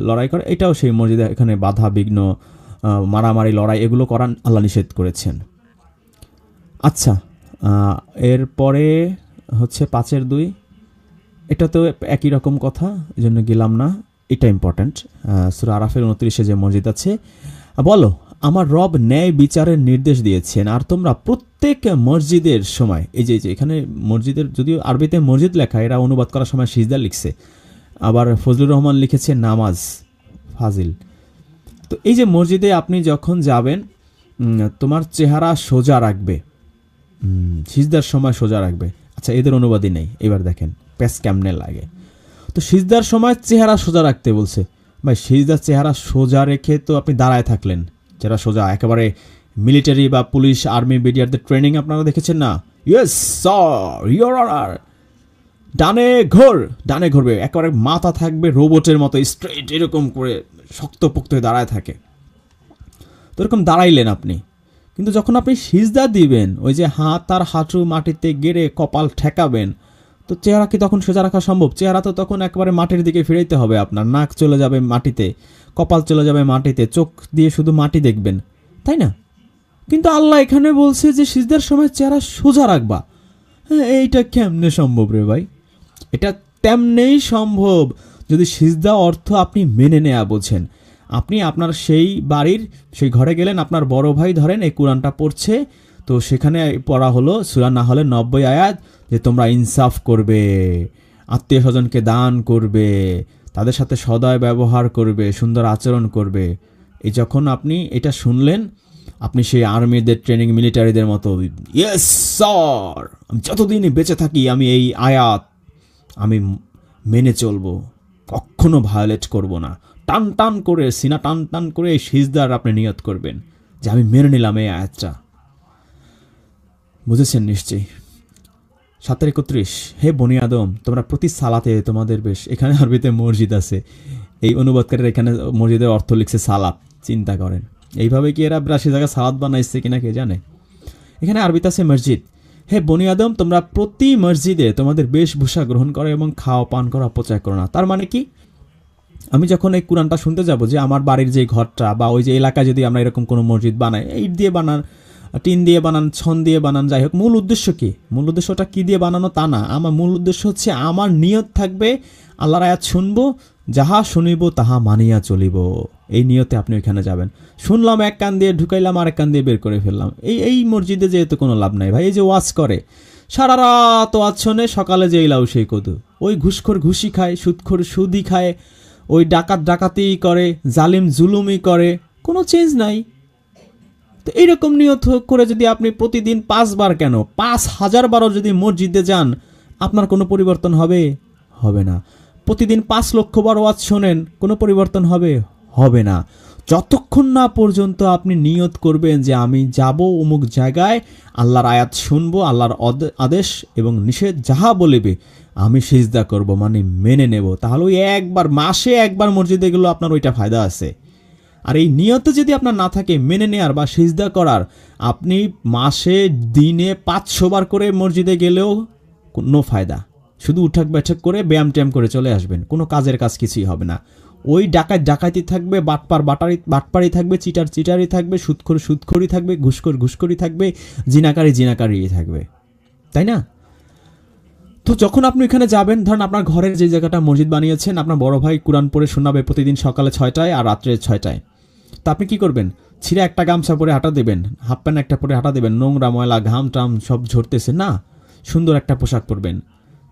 E: লড়াই করে, এটাও সেই মসজিদে এখানে বাধা বিঘ্ন, মারামারি, লড়াই এগুলো করান আল্লাহ নিষেধ করেছেন। আচ্ছা, এরপরে হচ্ছে 5-2, এটা তো একই রকম কথা, এই জন্য গেলাম না, এটা ইম্পর্ট্যান্ট। সূরা আরাফের 29 যে মসজিদ আছে, বলো আমার রব ন্যায় বিচারের নির্দেশ দিয়েছেন আর তোমরা প্রত্যেক মসজিদের সময়, এই যে এখানে মসজিদের, যদিও আরবিতে মসজিদ লেখা, এরা অনুবাদ করার সময় সিজদা লিখছে, আবার ফজলুর রহমান লিখেছে নামাজ ফাজিল। তো এই যে মসজিদে আপনি যখন যাবেন, তোমার চেহারা সোজা রাখবে, সিজদার সময় সোজা রাখবে। আচ্ছা, এদের অনুবাদই নেই, এবার দেখেন প্যাস কেমনে লাগে। তো সিজদার সময় চেহারা সোজা রাখতে বলছে। ভাই, সিজদার চেহারা সোজা রেখে তো আপনি দাঁড়ায় থাকলেন, চেহারা সোজা, একেবারে মিলিটারি বা পুলিশ আর্মি বিডিআরদের ট্রেনিং আপনারা দেখেছেন না? ইয়েস স্যার, ইওর অনার, ডানে ঘুরবে, একেবারে মাথা থাকবে রোবটের মতো স্ট্রেট, এরকম করে শক্তপোক্ত হয়ে দাঁড়ায় থাকে। তো এরকম দাঁড়াইলেন আপনি, কিন্তু যখন আপনি সিজদা দিবেন, ওই যে হাত আর হাঁটু মাটিতে গেড়ে কপাল ঠেকাবেন, তো চেহারা কি তখন সোজা রাখা সম্ভব? চেহারা তো তখন একবারে মাটির দিকে ফিরাইতে হবে আপনার, নাক চলে যাবে মাটিতে, কপাল চলে যাবে মাটিতে, চোখ দিয়ে শুধু মাটি দেখবেন, তাই না? কিন্তু আল্লাহ এখানে বলছে যে সিজদার সময় চেহারা সোজা রাখবা। হ্যাঁ, এইটা কেমনে সম্ভব রে ভাই? এটা তেমনেই সম্ভব যদি সিজদা অর্থ আপনি মেনে নেয়া বোঝেন। আপনি আপনার সেই বাড়ির সেই ঘরে গেলেন, আপনার বড় ভাই ধরেন এই কোরআনটা পড়ছে, তো সেখানে পড়া হলো সূরা নাহলের 90 আয়াত যে তোমরা ইনসাফ করবে, আত্মীয় স্বজনকে দান করবে, তাদের সাথে সদয় ব্যবহার করবে, সুন্দর আচরণ করবে। এই যখন আপনি এটা শুনলেন, আপনি সেই আর্মিদের ট্রেনিং মিলিটারিদের মতো, ইয়েস স্যার, আমি যতদিনই বেঁচে থাকি আমি এই আয়াত আমি মেনে চলবো, কখনো ভায়োলেট করব না। টান টান করে, সিনা টান টান করে এই সিজদার আপনি নিয়ত করবেন যে আমি মেনে নিলাম এই আয়াতটা। বুঝেছেন নিশ্চয়ই? 7-31, হে বনি আদম, তোমরা প্রতি সালাতে তোমাদের বেশ, এখানে আরবিতে মসজিদ আছে, এই অনুবাদকারীরা এখানে মসজিদের অর্থ লিখছে সালাত। চিন্তা করেন, এইভাবে কি এরা 82 জায়গায় সালাত বানাইছে কিনা কে জানে। এখানে আরবিতে আছে মসজিদ। হে বনি আদম, তোমরা প্রতি মসজিদে তোমাদের বেশভূষা গ্রহণ করো এবং খাওয়া পান করা অপচয় করো না। তার মানে কি, আমি যখন এই কোরআনটা শুনতে যাব, যে আমার বাড়ির যে ঘরটা বা ওই যে এলাকায় যদি আমরা এরকম কোনো মসজিদ বানাই, ইট দিয়ে বানান, টিন দিয়ে বানান, ছন দিয়ে বানান, যাই হোক, মূল উদ্দেশ্য কি? মূল উদ্দেশ্যটা কি দিয়ে বানানো তা না, আমার মূল উদ্দেশ্য হচ্ছে আমার নিয়ত থাকবে আল্লাহর আয়াত শুনবো, যাহা শুনিব তাহা মানিয়া চলিব। এই নিয়তে আপনি ওইখানে যাবেন। শুনলাম এক কান দিয়ে ঢুকাইলাম, আরেক কান দিয়ে বের করে ফেললাম, এই মসজিদে যেহেতু কোনো লাভ নাই ভাই। এই যে ওয়াজ করে, সারা রাত ওয়াজ শোনে, সকালে যেই লাউ সেই কদু, ওই ঘুষখোর ঘুষি খায়, সুদখোর সুদি খায়, ওই ডাকাত ডাকাতি করে, জালিম জুলুমি করে, কোনো চেঞ্জ নাই। তো এইরকম নিয়ত করে যদি আপনি প্রতিদিন 5 বার কেন 5000 বারও যদি মসজিদে যান, আপনার কোনো পরিবর্তন হবে? হবে না। প্রতিদিন 5 লক্ষ বার ওয়াজ শোনেন, কোনো পরিবর্তন হবে? হবে না। যতক্ষণ না পর্যন্ত আপনি নিয়ত করবেন যে আমি যাব অমুক জায়গায়, আল্লাহর আয়াত শুনবো, আল্লাহর আদেশ এবং নিষেধ যাহা বলিবে আমি সিজদা করব, মানে মেনে নেব, তাহলে ওই একবার মাসে একবার মসজিদে গেলে আপনার ওইটা ফায়দা আছে। আর এই নিয়ত যদি আপনার না থাকে মেনে নেয়ার বা সিজদা করার, আপনি মাসে দিনে 500 বার করে মসজিদে গেলেও কোনো ফায়দা। শুধু উঠাক बैठक করে ব্যায়াম ট্যাম করে চলে আসবেন, কোনো কাজের কাজ কিছুই হবে না। ওই ডাকাতি থাকবে, বাটপাড়ি থাকবে, চিটারি থাকবে, সুদখোরি থাকবে, ঘুষখোরি থাকবে, জিনাকারি থাকবে, তাই না? তো যখন আপনি এখানে যাবেন, ধরেন আপনার ঘরের যে জায়গাটা মসজিদ বানিয়েছেন, আপনার বড় ভাই কোরআন পড়ে শোনাবে প্রতিদিন সকালে 6টায় আর রাত্রে 6টায়। তো আপনি কি করবেন? ছিঁড়ে একটা গামছা পরে হাঁটা দেবেন, হাফ প্যান্ট একটা পরে হাঁটা দেবেন, নোংরা ময়লা ঘাম টাম সব ঝরতেছে না, সুন্দর একটা পোশাক পরবেন,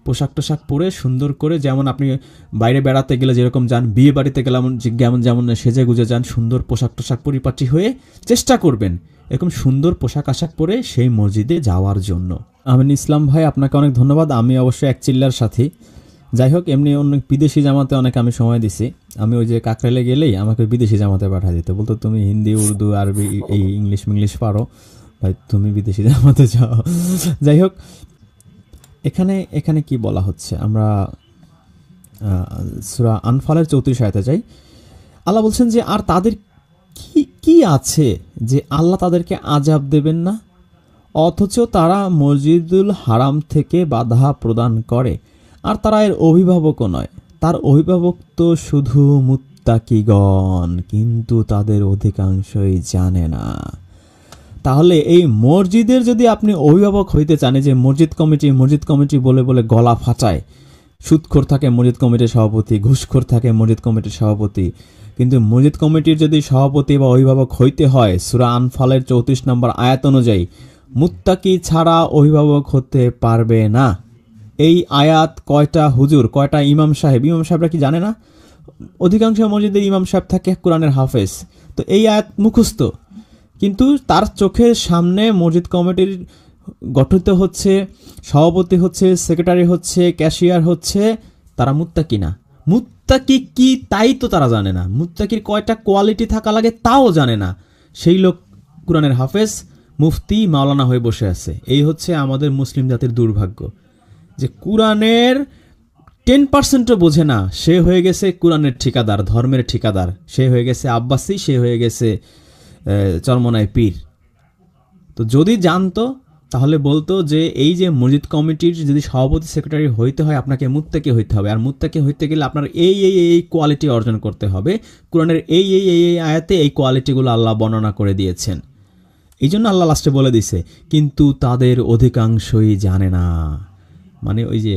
E: পোশাক টোশাক পরে সুন্দর করে, যেমন আপনি বাইরে বেড়াতে গেলে যেরকম যান, বিয়ে বাড়িতে গেলে যেমন সেজে গুজে যান, সুন্দর পোশাক টোশাক পরিপাটি হয়ে চেষ্টা করবেন এরকম সুন্দর পোশাক আশাক পরে সেই মসজিদে যাওয়ার জন্য। আমিন ইসলাম ভাই, আপনাকে অনেক ধন্যবাদ। আমি অবশ্যই এক চিল্লার সাথী। যাই হোক, এমনি অন্য বিদেশি জামাতে অনেক আমি সময় দিছি। আমি ওই যে কাকরাইলে গেলেই আমাকে বিদেশি জামাতে পাঠা দিত, বলতো তুমি হিন্দি, উর্দু, আরবি, এই ইংলিশ পারো ভাই, তুমি বিদেশি জামাতে যাও। যাই হোক, এখানে কি বলা হচ্ছে, আমরা সূরা আনফালের 34 আয়াতে যাই। আল্লাহ বলছেন যে আর তাদের কি আছে যে আল্লাহ তাদেরকে আযাব দেবেন না, অথচ তারা মসজিদুল হারাম থেকে বাধা প্রদান করে, আর তারা এর অভিভাবকও নয়। তার অভিভাবক তো শুধু মুত্তাকিগণ, কিন্তু তাদের অধিকাংশই জানে না। তাহলে এই মসজিদের যদি আপনি অভিভাবক হইতে চান, যে মসজিদ কমিটি বলে বলে গলা ফাটায়, সুদখোর থাকে মসজিদ কমিটির সভাপতি, ঘুষখোর থাকে মসজিদ কমিটির সভাপতি, কিন্তু মসজিদ কমিটির যদি সভাপতি বা অভিভাবক হইতে হয়, সূরা আনফালের 34 নম্বর আয়াত অনুযায়ী মুত্তাকি ছাড়া অভিভাবক হতে পারবে না। এই আয়াত কয়টা হুজুর, কয়টা ইমাম সাহেবরা কি জানে না? অধিকাংশ মসজিদের ইমাম সাহেব থাকে কোরআনের হাফেজ, তো এই আয়াত মুখস্থ, কিন্তু তার চোখের সামনে মসজিদ কমিটির গঠিত হচ্ছে, সভাপতি হচ্ছে, সেক্রেটারি হচ্ছে, ক্যাশিয়ার হচ্ছে, তারা মুত্তাকি না। মুত্তাকি কি তাই তো তারা জানে না, মুত্তাকির কয়টা কোয়ালিটি থাকা লাগে তাও জানে না। সেই লোক কোরআনের হাফেজ, মুফতি, মাওলানা হয়ে বসে আছে। এই হচ্ছে আমাদের মুসলিম জাতির দুর্ভাগ্য, যে কোরআনের 10% বোঝে না, সে হয়ে গেছে কোরআনের ঠিকাদার, ধর্মের ঠিকাদার, সে হয়ে গেছে আব্বাসি, সে হয়ে গেছে চরমনায় পীর। তো যদি জানতো তাহলে বলতো যে এই যে মসজিদ কমিটির যদি সভাপতি সেক্রেটারি হইতে হয়, আপনাকে মুত্তাকি হইতে হবে, আর মুত্তাকি হইতে গেলে আপনার এই কোয়ালিটি অর্জন করতে হবে। কোরআনের এই আয়াতে এই কোয়ালিটিগুলো আল্লাহ বর্ণনা করে দিয়েছেন। এই জন্য আল্লাহ লাস্টে বলে দিছে, কিন্তু তাদের অধিকাংশই জানে না। মানে ওই যে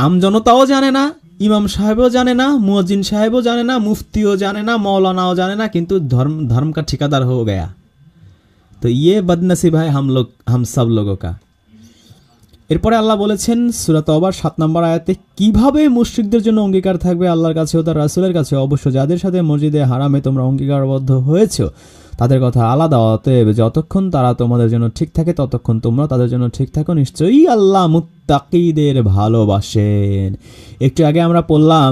E: আমজনতাও জানে না, ইমাম সাহেবও জানে না, মুয়াজ্জিন সাহেবও জানে না, মুফতিও জানে না, মৌলানাও জানে না, কিন্তু ধর্ম কা ঠিকাদার হয়ে গয়া। তো ইয়ে বদনসিব হয় হাম সব লোগোं का। এরপরে আল্লাহ বলেছেন সূরা তওবার 7 নম্বর আয়াতে, কিভাবে মুশরিকদের জন্য অঙ্গীকার থাকবে আল্লাহর কাছে ও তার রাসূলের কাছে, অবশ্য যাদের সাথে মসজিদে হারামে তোমরা অঙ্গীকারবদ্ধ হয়েছো তাদের কথা আলাদা। অতএব যতক্ষণ তারা তোমাদের জন্য ঠিক থাকে ততক্ষণ তোমরা তাদের জন্য ঠিক থাকো, নিশ্চয়ই আল্লাহ মুত্তাকিদের ভালোবাসেন। একটু আগে আমরা পড়লাম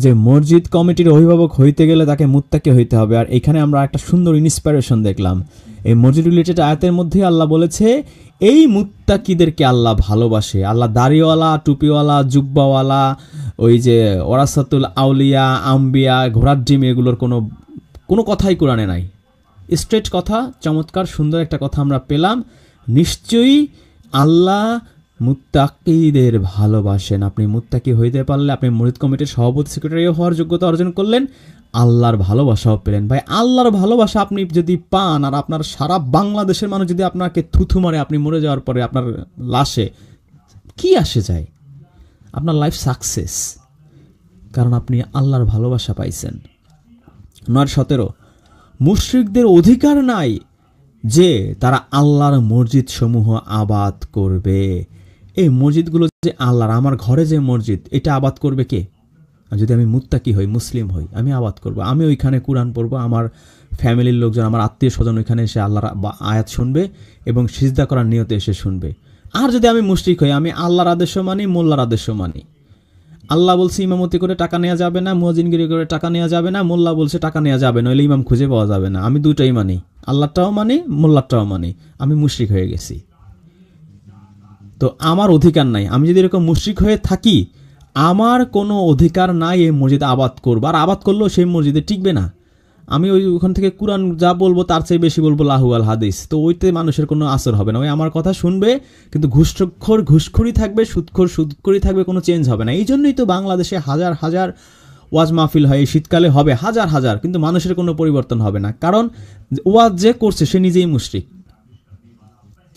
E: যে মসজিদ কমিটির অভিভাবক হইতে গেলে তাকে মুত্তাকি হইতে হবে, আর এখানে আমরা একটা সুন্দর ইন্সপিরেশন দেখলাম। এই মসজিদ রিলেটেড আয়াতের মধ্যে আল্লাহ বলেছে এই মুত্তাকিদেরকে আল্লাহ ভালোবাসে। আল্লাহ দাড়িওয়ালা, টুপিওয়ালা, জুব্বাওয়ালা, ওই যে ওরাসাতুল আউলিয়া, আম্বিয়া, ঘোড়ার ডিম, এগুলোর কোনো কথাই কোরআনে নাই। স্ট্রেট কথা, চমৎকার সুন্দর একটা কথা আমরা পেলাম। নিশ্চয়ই আল্লাহ মুত্তাকিদের ভালোবাসেন। আপনি মুত্তাকি হইতে পারলে আপনি মসজিদ কমিটির সভাপতি সেক্রেটারিও হওয়ার যোগ্যতা অর্জন করলেন, আল্লাহর ভালোবাসাও পেলেন। ভাই, আল্লাহর ভালোবাসা আপনি যদি পান, আর আপনার সারা বাংলাদেশের মানুষ যদি আপনাকে থুথু মারে, আপনি মরে যাওয়ার পরে আপনার লাশে কি আসে যায়? আপনার লাইফ সাকসেস, কারণ আপনি আল্লাহর ভালোবাসা পাইছেন। 9:17 মুশরিকদের অধিকার নাই যে তারা আল্লাহর মসজিদ সমূহ আবাদ করবে। এই মসজিদগুলো যে আল্লাহর, আমার ঘরে যে মসজিদ, এটা আবাদ করবে কে? যদি আমি মুত্তাকি হই, মুসলিম হই, আমি আবাদ করব, আমি ওইখানে কোরআন পড়বো, আমার ফ্যামিলির লোকজন, আমার আত্মীয় স্বজন ওইখানে এসে আল্লাহর আয়াত শুনবে এবং সিজদা করার নিয়তে এসে শুনবে। আর যদি আমি মুশরিক হই, আমি আল্লাহর আদেশও মানি, মোল্লার আদেশও মানি। আল্লাহ বলছে ইমামতি করে টাকা নেওয়া যাবে না, মুয়াজ্জিনগিরি করে টাকা নেওয়া যাবে না, মোল্লা বলছে টাকা নেওয়া যাবে, নইলে ইমাম খুঁজে পাওয়া যাবে না। আমি দুটাই মানি, আল্লাহটাও মানি, মোল্লারটাও মানি। আমি মুশরিক হয়ে গেছি। তো আমার অধিকার নাই। আমি যদি এরকম মুশরিক হয়ে থাকি, আমার কোনো অধিকার নাই এই মসজিদ আবাদ করবো। আর আবাদ করলেও সেই মসজিদে টিকবে না। আমি ওখান থেকে কোরআন যা বলবো তার চেয়ে বেশি বলবো লাহু আল হাদিস, তো ওইতে মানুষের কোনো আসর হবে না। ওই আমার কথা শুনবে, কিন্তু ঘুষখোরি থাকবে, সুদখোরি থাকবে, কোনো চেঞ্জ হবে না। এই জন্যই তো বাংলাদেশে হাজার হাজার ওয়াজ মাহফিল হয়, এই শীতকালে হবে হাজার হাজার, কিন্তু মানুষের কোনো পরিবর্তন হবে না। কারণ ওয়াজ যে করছে সে নিজেই মুশরিক,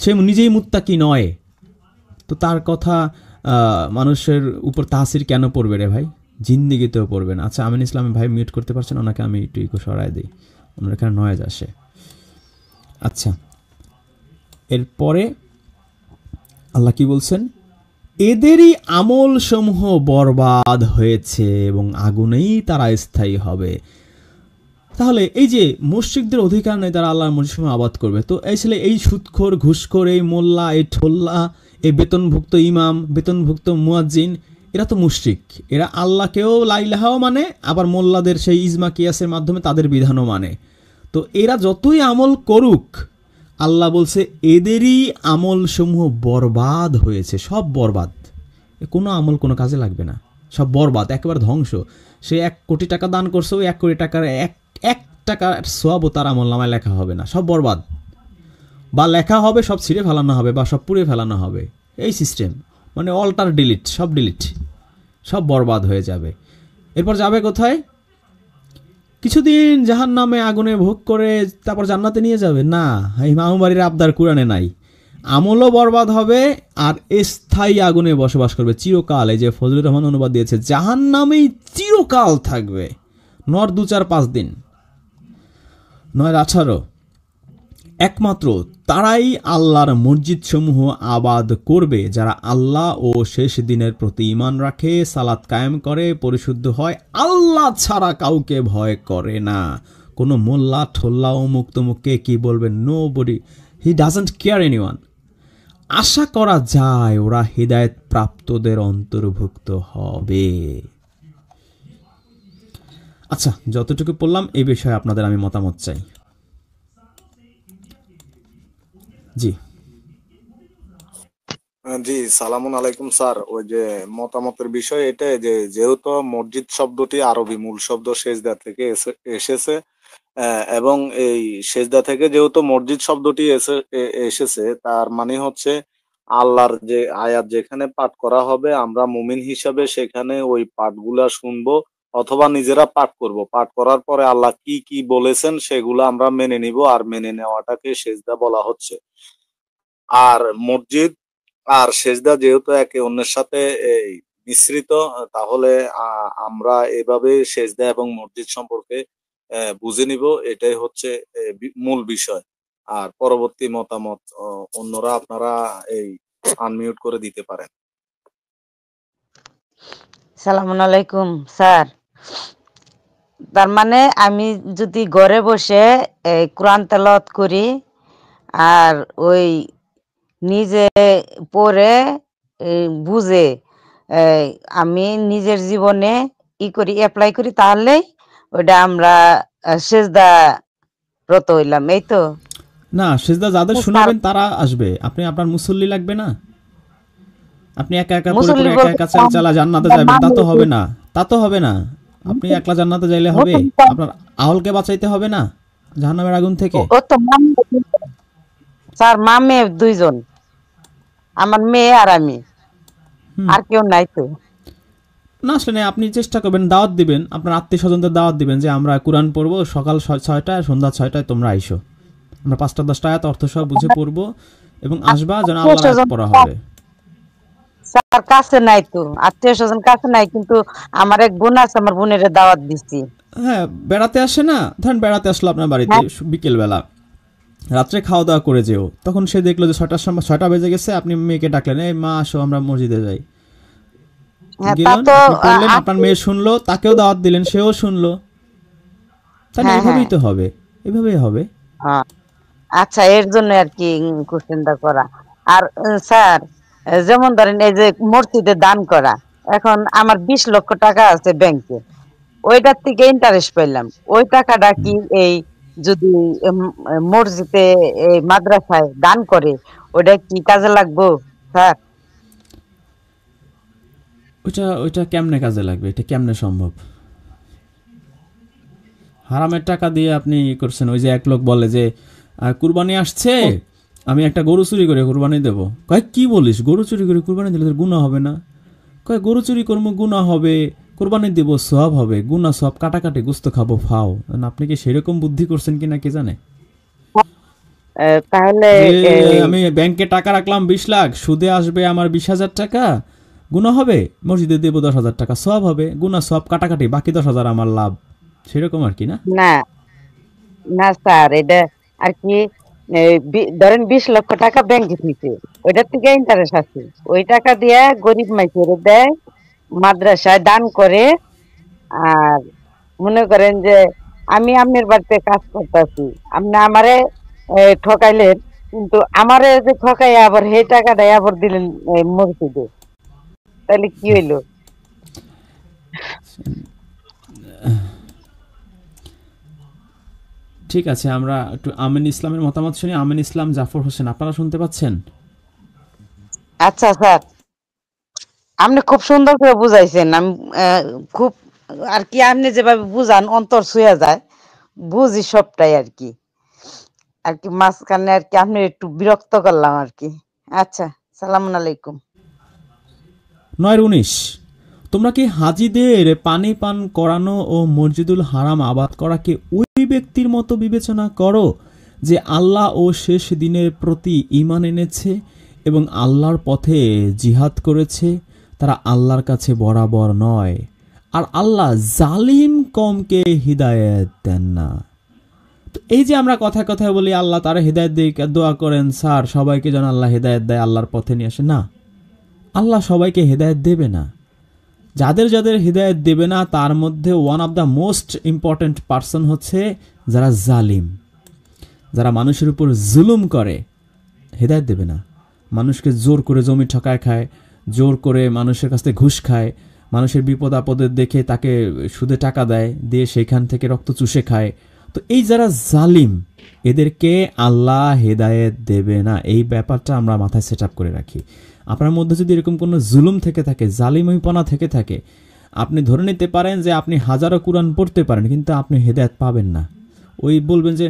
E: সে নিজেই মুত্তাকি নয়। তো তার কথা মানুষের উপর তাসির কেন পড়বে রে ভাই? জিন্দিগিতেও পড়বে না। আচ্ছা, আমিন ইসলাম ভাই মিউট করতে পারছেন? ওনাকে আমি একটু সরাই দিই, ওনার এখানে নয়েজ আসে। আচ্ছা, এরপরে আল্লাহ কি বলছেন? এদেরই আমল সমূহ বরবাদ হয়েছে এবং আগুনেই তারা স্থায়ী হবে। তাহলে এই যে মুশরিকদের অধিকার নেই তারা আল্লাহর মসজিদ আবাদ করবে, তো এই ছেলে এই সুদখোর ঘুষখোর এই মোল্লা এই ঠোল্লা এই বেতনভুক্ত ইমাম বেতনভুক্ত মুয়াজ্জিন এরা তো মুশরিক, এরা আল্লাহকেও লা ইলাহাও মানে, আবার মোল্লাদের সেই ইজমা কিয়াসের মাধ্যমে তাদের বিধানও মানে। তো এরা যতই আমল করুক আল্লাহ বলছে এদেরই আমল সমূহ বরবাদ হয়েছে, সব বরবাদ, কোনো আমল কোনো কাজে লাগবে না, সব বরবাদ, একেবারে ধ্বংস। সে 1 কোটি টাকা দান করছে, ওই 1 কোটি টাকার এক টাকার সোয়াবও তার আমল নামায় লেখা হবে না, সব বরবাদ। বা লেখা হবে সব ছিঁড়ে ফেলানো হবে বা সব পুড়ে ফেলানো হবে, এই সিস্টেম, মানে অল্টার ডিলিট, সব ডিলিট, সব বরবাদ হয়ে যাবে। এরপর যাবে কোথায়? কিছুদিন জাহান্নামে আগুনে ভোগ করে তারপর জান্নাতে নিয়ে যাবে না, এই মামুবাড়ির আবদার কুরআনে নাই। আমলও বরবাদ হবে আর স্থায়ী আগুনে বসবাস করবে চিরকাল। এই যে ফজলুর রহমান অনুবাদ দিয়েছে, জাহান্নামেই চিরকাল থাকবে, নর 2, 4, 5 দিন, 9, 18। একমাত্র তারাই আল্লাহর মসজিদ সমূহ আবাদ করবে যারা আল্লাহ ও শেষ দিনের প্রতি ঈমান রাখে, সালাত কায়েম করে, পরিশুদ্ধ হয়, আল্লাহ ছাড়া কাউকে ভয় করে না। কোনো মোল্লা ঠোল্লা ও মুক্তমুখকে কি বলবে, nobody, he doesn't care anyone. আশা করা যায় ওরা হিদায়েত প্রাপ্তদের অন্তর্ভুক্ত হবে। আচ্ছা, যতটুকু বললাম এই বিষয়ে আপনাদের আমি মতামত চাই। জি
F: জি, সালামুন আলাইকুম স্যার। ওই যে মতামতের বিষয় এটাই যে যেহেতু মসজিদ শব্দটি আরবি মূল শব্দ সেজদা থেকে এসেছে, এবং এই সেজদা থেকে যেহেতু মসজিদ শব্দটি এসেছে, তার মানে হচ্ছে আল্লাহর যে আয়াত যেখানে পাঠ করা হবে আমরা মুমিন হিসাবে সেখানে ওই পাঠগুলা শুনবো অথবা নিজেরা পাঠ করব। পাঠ করার পরে আল্লাহ কি কি বলেছেন সেগুলো আমরা মেনে নিব, আর মেনে নেওয়াটাকে সেজদা বলা হচ্ছে। আর মসজিদ আর সেজদা যেহেতু একে অন্যের সাথে এই মিশ্রিত, তাহলে আমরা এভাবে সেজদা এবং মসজিদ সম্পর্কে বুঝে নিব, এটাই হচ্ছে মূল বিষয়। আর পরবর্তী মতামত অন্যরা আপনারা এই আনমিউট করে দিতে পারেন।
G: সালামুন আলাইকুম স্যার। তার মানে আমি যদি ঘরে বসে কোরআন তেলাওয়াত করি আর ওই নিজে পড়ে বুঝে আমি নিজের জীবনে করি, অ্যাপ্লাই করি, তাহলেই ওইটা আমরা সেজদা রত হইলাম, এই তো?
E: না, সেজদা যাদের শোনাবেন তারা আসবে, আপনি আপনার মুসল্লি লাগবে না। আপনি একা একা পড়ে পড়ে একা একা চালা জান্নাতে যাবেন, তা তো হবে না, তা তো হবে না। আপনি একলা জান্নাতে যাইলে হবে? আপনার আহলকে বাঁচাইতে হবে না জাহান্নামের আগুন থেকে?
G: ও তো স্যার মা মেয়ে 2 জন, আমার মেয়ে আর আমি, আর কেউ নাই তো।
E: না আসলে আপনি চেষ্টা করবেন, দাওয়াত দিবেন, আপনার আত্মীয় স্বজনদের দাওয়াত দিবেন যে আমরা কোরআন পড়বো সকাল 6টায়, সন্ধ্যা 6টায় তোমরা আইসো, আমরা 5টা 10টা আয়াত অর্থ সহ বুঝে পড়বো এবং আসবা, যেন আল্লাহর পড়া হবে।
G: স্যার কাছে নাই তো, আত্মীয় স্বজন কাছে নাই, কিন্তু আমার এক বোন আছে, আমার বোনের দাওয়াত দিচ্ছি।
E: হ্যাঁ, বেড়াতে আসে না, ধরেন বেড়াতে আসলো আপনার বাড়িতে বিকেল বেলা, রাত্রে খাওয়া দাওয়া করে যেও, তখন সে দেখলো যে 6টা বেজে গেছে, আপনি মেয়েকে ডাকলেন, এই মা আসো আমরা মসজিদে যাই, গেলেন, আপনার মেয়ে শুনলো, তাকেও দাওয়াত দিলেন, সেও শুনলো, তাহলে এভাবেই তো হবে, এভাবেই হবে।
G: আচ্ছা, এর জন্য আর কি কোশ্চেনটা করা। আর স্যার যেমন ধরেন এই যে মসজিদে দান করা, এখন আমার 20 লক্ষ টাকা আছে ব্যাংকে, ওইটার থেকে ইন্টারেস্ট পেলাম, ওই টাকাটা কি এই যদি মসজিদে মাদ্রাসায় দান করে ওইটা কি কাজে লাগবো স্যার?
E: ওইটা কেমনে কাজে লাগবে, এটা কেমনে সম্ভব? হারামের টাকা দিয়ে আপনি করছেন। ওই যে এক লোক বলে যে কুরবানি আসছে, আমি একটা গরু চুরি করে কুরবানি দেবো। কয় কি বলিস, গরু চুরি করে কুরবানি দিলে তোর গুনাহ হবে না? কয় গরু চুরি করবো গুনাহ হবে, কুরবানি দেবো সওয়াব হবে, গুনাহ সওয়াব কাটাকাটি গোস্ত খাবো ফাও। আপনি কি সেরকম বুদ্ধি করছেন কিনা কে জানে।
G: তাহলে
E: আমি ব্যাংকে টাকা রাখলাম 20 লাখ, সুদে আসবে আমার 20,000 টাকা, গুনাহ হবে, মসজিদে দেবো 10,000 টাকা, সওয়াব হবে, গুনাহ সওয়াব কাটাকাটি, বাকি 10,000 আমার লাভ, সেরকম আর কি। না
G: না না স্যার, এটা আর কি ধরেন 20 লক্ষ টাকা ব্যাংকে দিতে, ওইটার থেকে ইন্টারেস্ট আছে, ওই টাকা দিয়ে গরিব মাইসের দেয়, মাদ্রাসায় দান করে। আর মনে করেন যে আমি আপনার বাড়িতে কাজ করতেছি, আপনি আমারে ঠকাইলেন, কিন্তু আমারে যে ঠকাই আবার সেই টাকাটাই আবার দিলেন মসজিদে, তাহলে কি হইলো?
E: ঠিক আছে, আমরা একটু আমিন ইসলামের মতামত শুনি। আমিন ইসলাম, জাফর হোসেন, আপনারা শুনতে পাচ্ছেন?
G: আচ্ছা স্যার, আপনি খুব সুন্দর করে বুঝাইছেন। আমি খুব আর কি, আপনি যেভাবে বুঝান অন্তর ছুঁয়ে যায়, বুঝি সবটাই আর কি। আর কি মাঝখানে আর কি আপনি একটু বিরক্ত করলাম আর কি। আচ্ছা, সালামুন আলাইকুম।
E: 9-19, তোমরা কি হাজিদের পানি পান করানো ও মসজিদুল হারাম আবাদ করাকে ওই ব্যক্তির মতো বিবেচনা করো যে আল্লাহ ও শেষ দিনের প্রতি ঈমান এনেছে এবং আল্লাহর পথে জিহাদ করেছে? তারা আল্লাহর কাছে বরাবর নয়, আর আল্লাহ জালিম কওমকে হিদায়াত দেন না। তো এই যে আমরা কথায় কথায় বলি আল্লাহ তারা হিদায়াত দিয়ে, দোয়া করেন স্যার সবাইকে যেন আল্লাহ হিদায়াত দেয়, আল্লাহর পথে নিয়ে আসে, না, আল্লাহ সবাইকে হিদায়াত দেবে না। যাদের যাদের হিদায়াত দেবে না তার মধ্যে one of the most important person হচ্ছে যারা জালিম, যারা মানুষের উপর জুলুম করে, হিদায়াত দেবে না। মানুষকে জোর করে জমি ঠকায় খায়, জোর করে মানুষের কাছ থেকে ঘুষ খায়, মানুষের বিপদ আপদে দেখে তাকে সুদে টাকা দেয়, দিয়ে সেইখান থেকে রক্ত চুষে খায়। তো এই যারা জালিম, এদেরকে আল্লাহ হেদায়েত দেবে না। এই ব্যাপারটা আমরা মাথায় সেট আপ করে রাখি। আপনার মধ্যে যদি এরকম কোনো জুলুম থেকে থাকে, জালিমইপনা থেকে থাকে, আপনি ধরে নিতে পারেন যে আপনি হাজারো কোরআন পড়তে পারেন, কিন্তু আপনি হেদায়েত পাবেন না। ওই বলবেন যে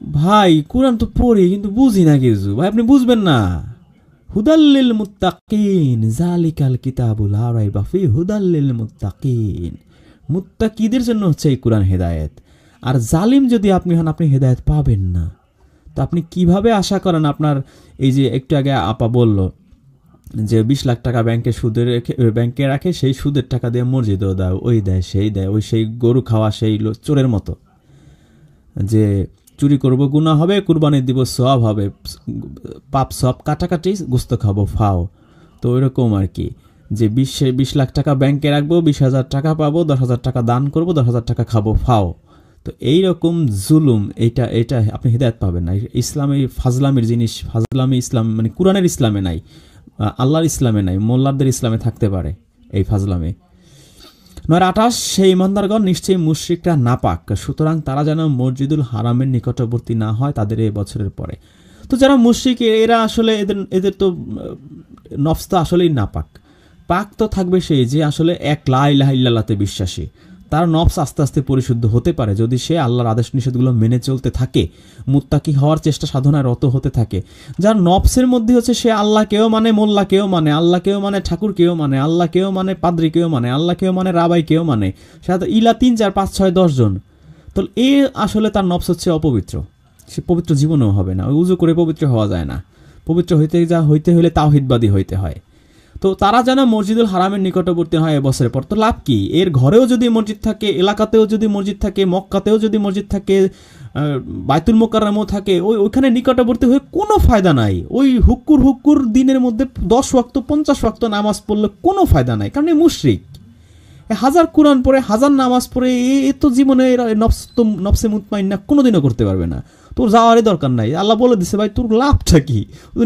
E: ভাই কোরআন তো পড়ি কিন্তু বুঝি না কিছু, ভাই আপনি বুঝবেন না। হুদাল্লিল মুত্তাকিন, জালিকাল কিতাবুল লা রাইবা ফি হুদাল্লিল মুত্তাকিন। মুত্তাকিদের জন্য হচ্ছে এই কোরআন হেদায়েত। আর জালিম যদি আপনি হন, আপনি হেদায়েত পাবেন না। তো আপনি কিভাবে আশা করেন আপনার এই যে একটু আগে আপা বলল যে 20 লাখ টাকা ব্যাংকে রাখে, সেই সুদের টাকা দিয়ে মসজিদেও দেয়, ওই দেয় সেই দেয়, ওই সেই গরু খাওয়া সেই চোরের মতো, যে চুরি করবো গুনাহ হবে, কুরবানি দিব সওয়াব হবে, পাপ সব কাটাকাটি, গোস্ত খাবো ফাও। তো ওইরকম আর কি, যে 20 লাখ টাকা ব্যাংকে রাখবো, 20,000 টাকা পাবো, 10,000 টাকা দান করবো, 10,000 টাকা খাবো ফাও। তো এইরকম জুলুম, এটা আপনি হিদায়াত পাবেন না। ইসলামে ফাজলামের জিনিস, ফাজলামে ইসলাম মানে কোরআনের ইসলামে নাই, আল্লাহর ইসলামে নাই, মোল্লাদের ইসলামে থাকতে পারে এই ফাজলামে। 9-28, সেই ইমানদারগণ নিশ্চয়ই মুশরিকরা নাপাক, সুতরাং তারা যেন মসজিদুল হারামের নিকটবর্তী না হয় তাদের এই বছরের পরে। তো যারা মুশরিক এরা আসলে এদের তো নফস তো আসলেই নাপাক। পাক তো থাকবে সেই যে আসলে এক লা ইলাহা ইল্লাল্লাহতে বিশ্বাসী, তার নফস আস্তে আস্তে পরিশুদ্ধ হতে পারে যদি সে আল্লাহর আদেশ নিষেধগুলো মেনে চলতে থাকে, মুত্তাকি হওয়ার চেষ্টা সাধনায় রত হতে থাকে। যার নফসের মধ্যে হচ্ছে সে আল্লাহকেও মানে, মোল্লাকেও মানে, আল্লাহকেও মানে, ঠাকুরকেও মানে, আল্লাহকেও মানে, পাদ্রিকেও মানে, আল্লাহকেও মানে, রাবাইকেও মানে, সাথে ইলা 3, 4, 5, 6, 10 জন। তো এ আসলে তার নফস হচ্ছে অপবিত্র, সে পবিত্র জীবনেও হবে না। ওই উজু করে পবিত্র হওয়া যায় না, পবিত্র হইতে হলে তাওহীদবাদী হইতে হয়। তো তারা যেন মসজিদুল হারামের নিকটবর্তী হয় এবছরের পর। তো লাভ কি? এর ঘরেও যদি মসজিদ থাকে, এলাকাতেও যদি মসজিদ থাকে, মক্কাতেও যদি মসজিদ থাকে, বাইতুল মোকাররমেও থাকে, ওইখানে নিকটবর্তী হয়ে কোনো ফায়দা নাই। ওই হুক্কুর দিনের মধ্যে 10 ওয়াক্ত 50 ওয়াক্ত নামাজ পড়লে কোনো ফায়দা নাই, কারণ এই মুশরিক। 1000 কোরআন পড়ে, 1000 নামাজ পড়ে এ তো জীবনে নফসে মুতমাইন্না কোনোদিনও করতে পারবে না। তোর যাওয়ারই দরকার নাই, আল্লাহ বলে দিছে ভাই তোর লাভটা কি,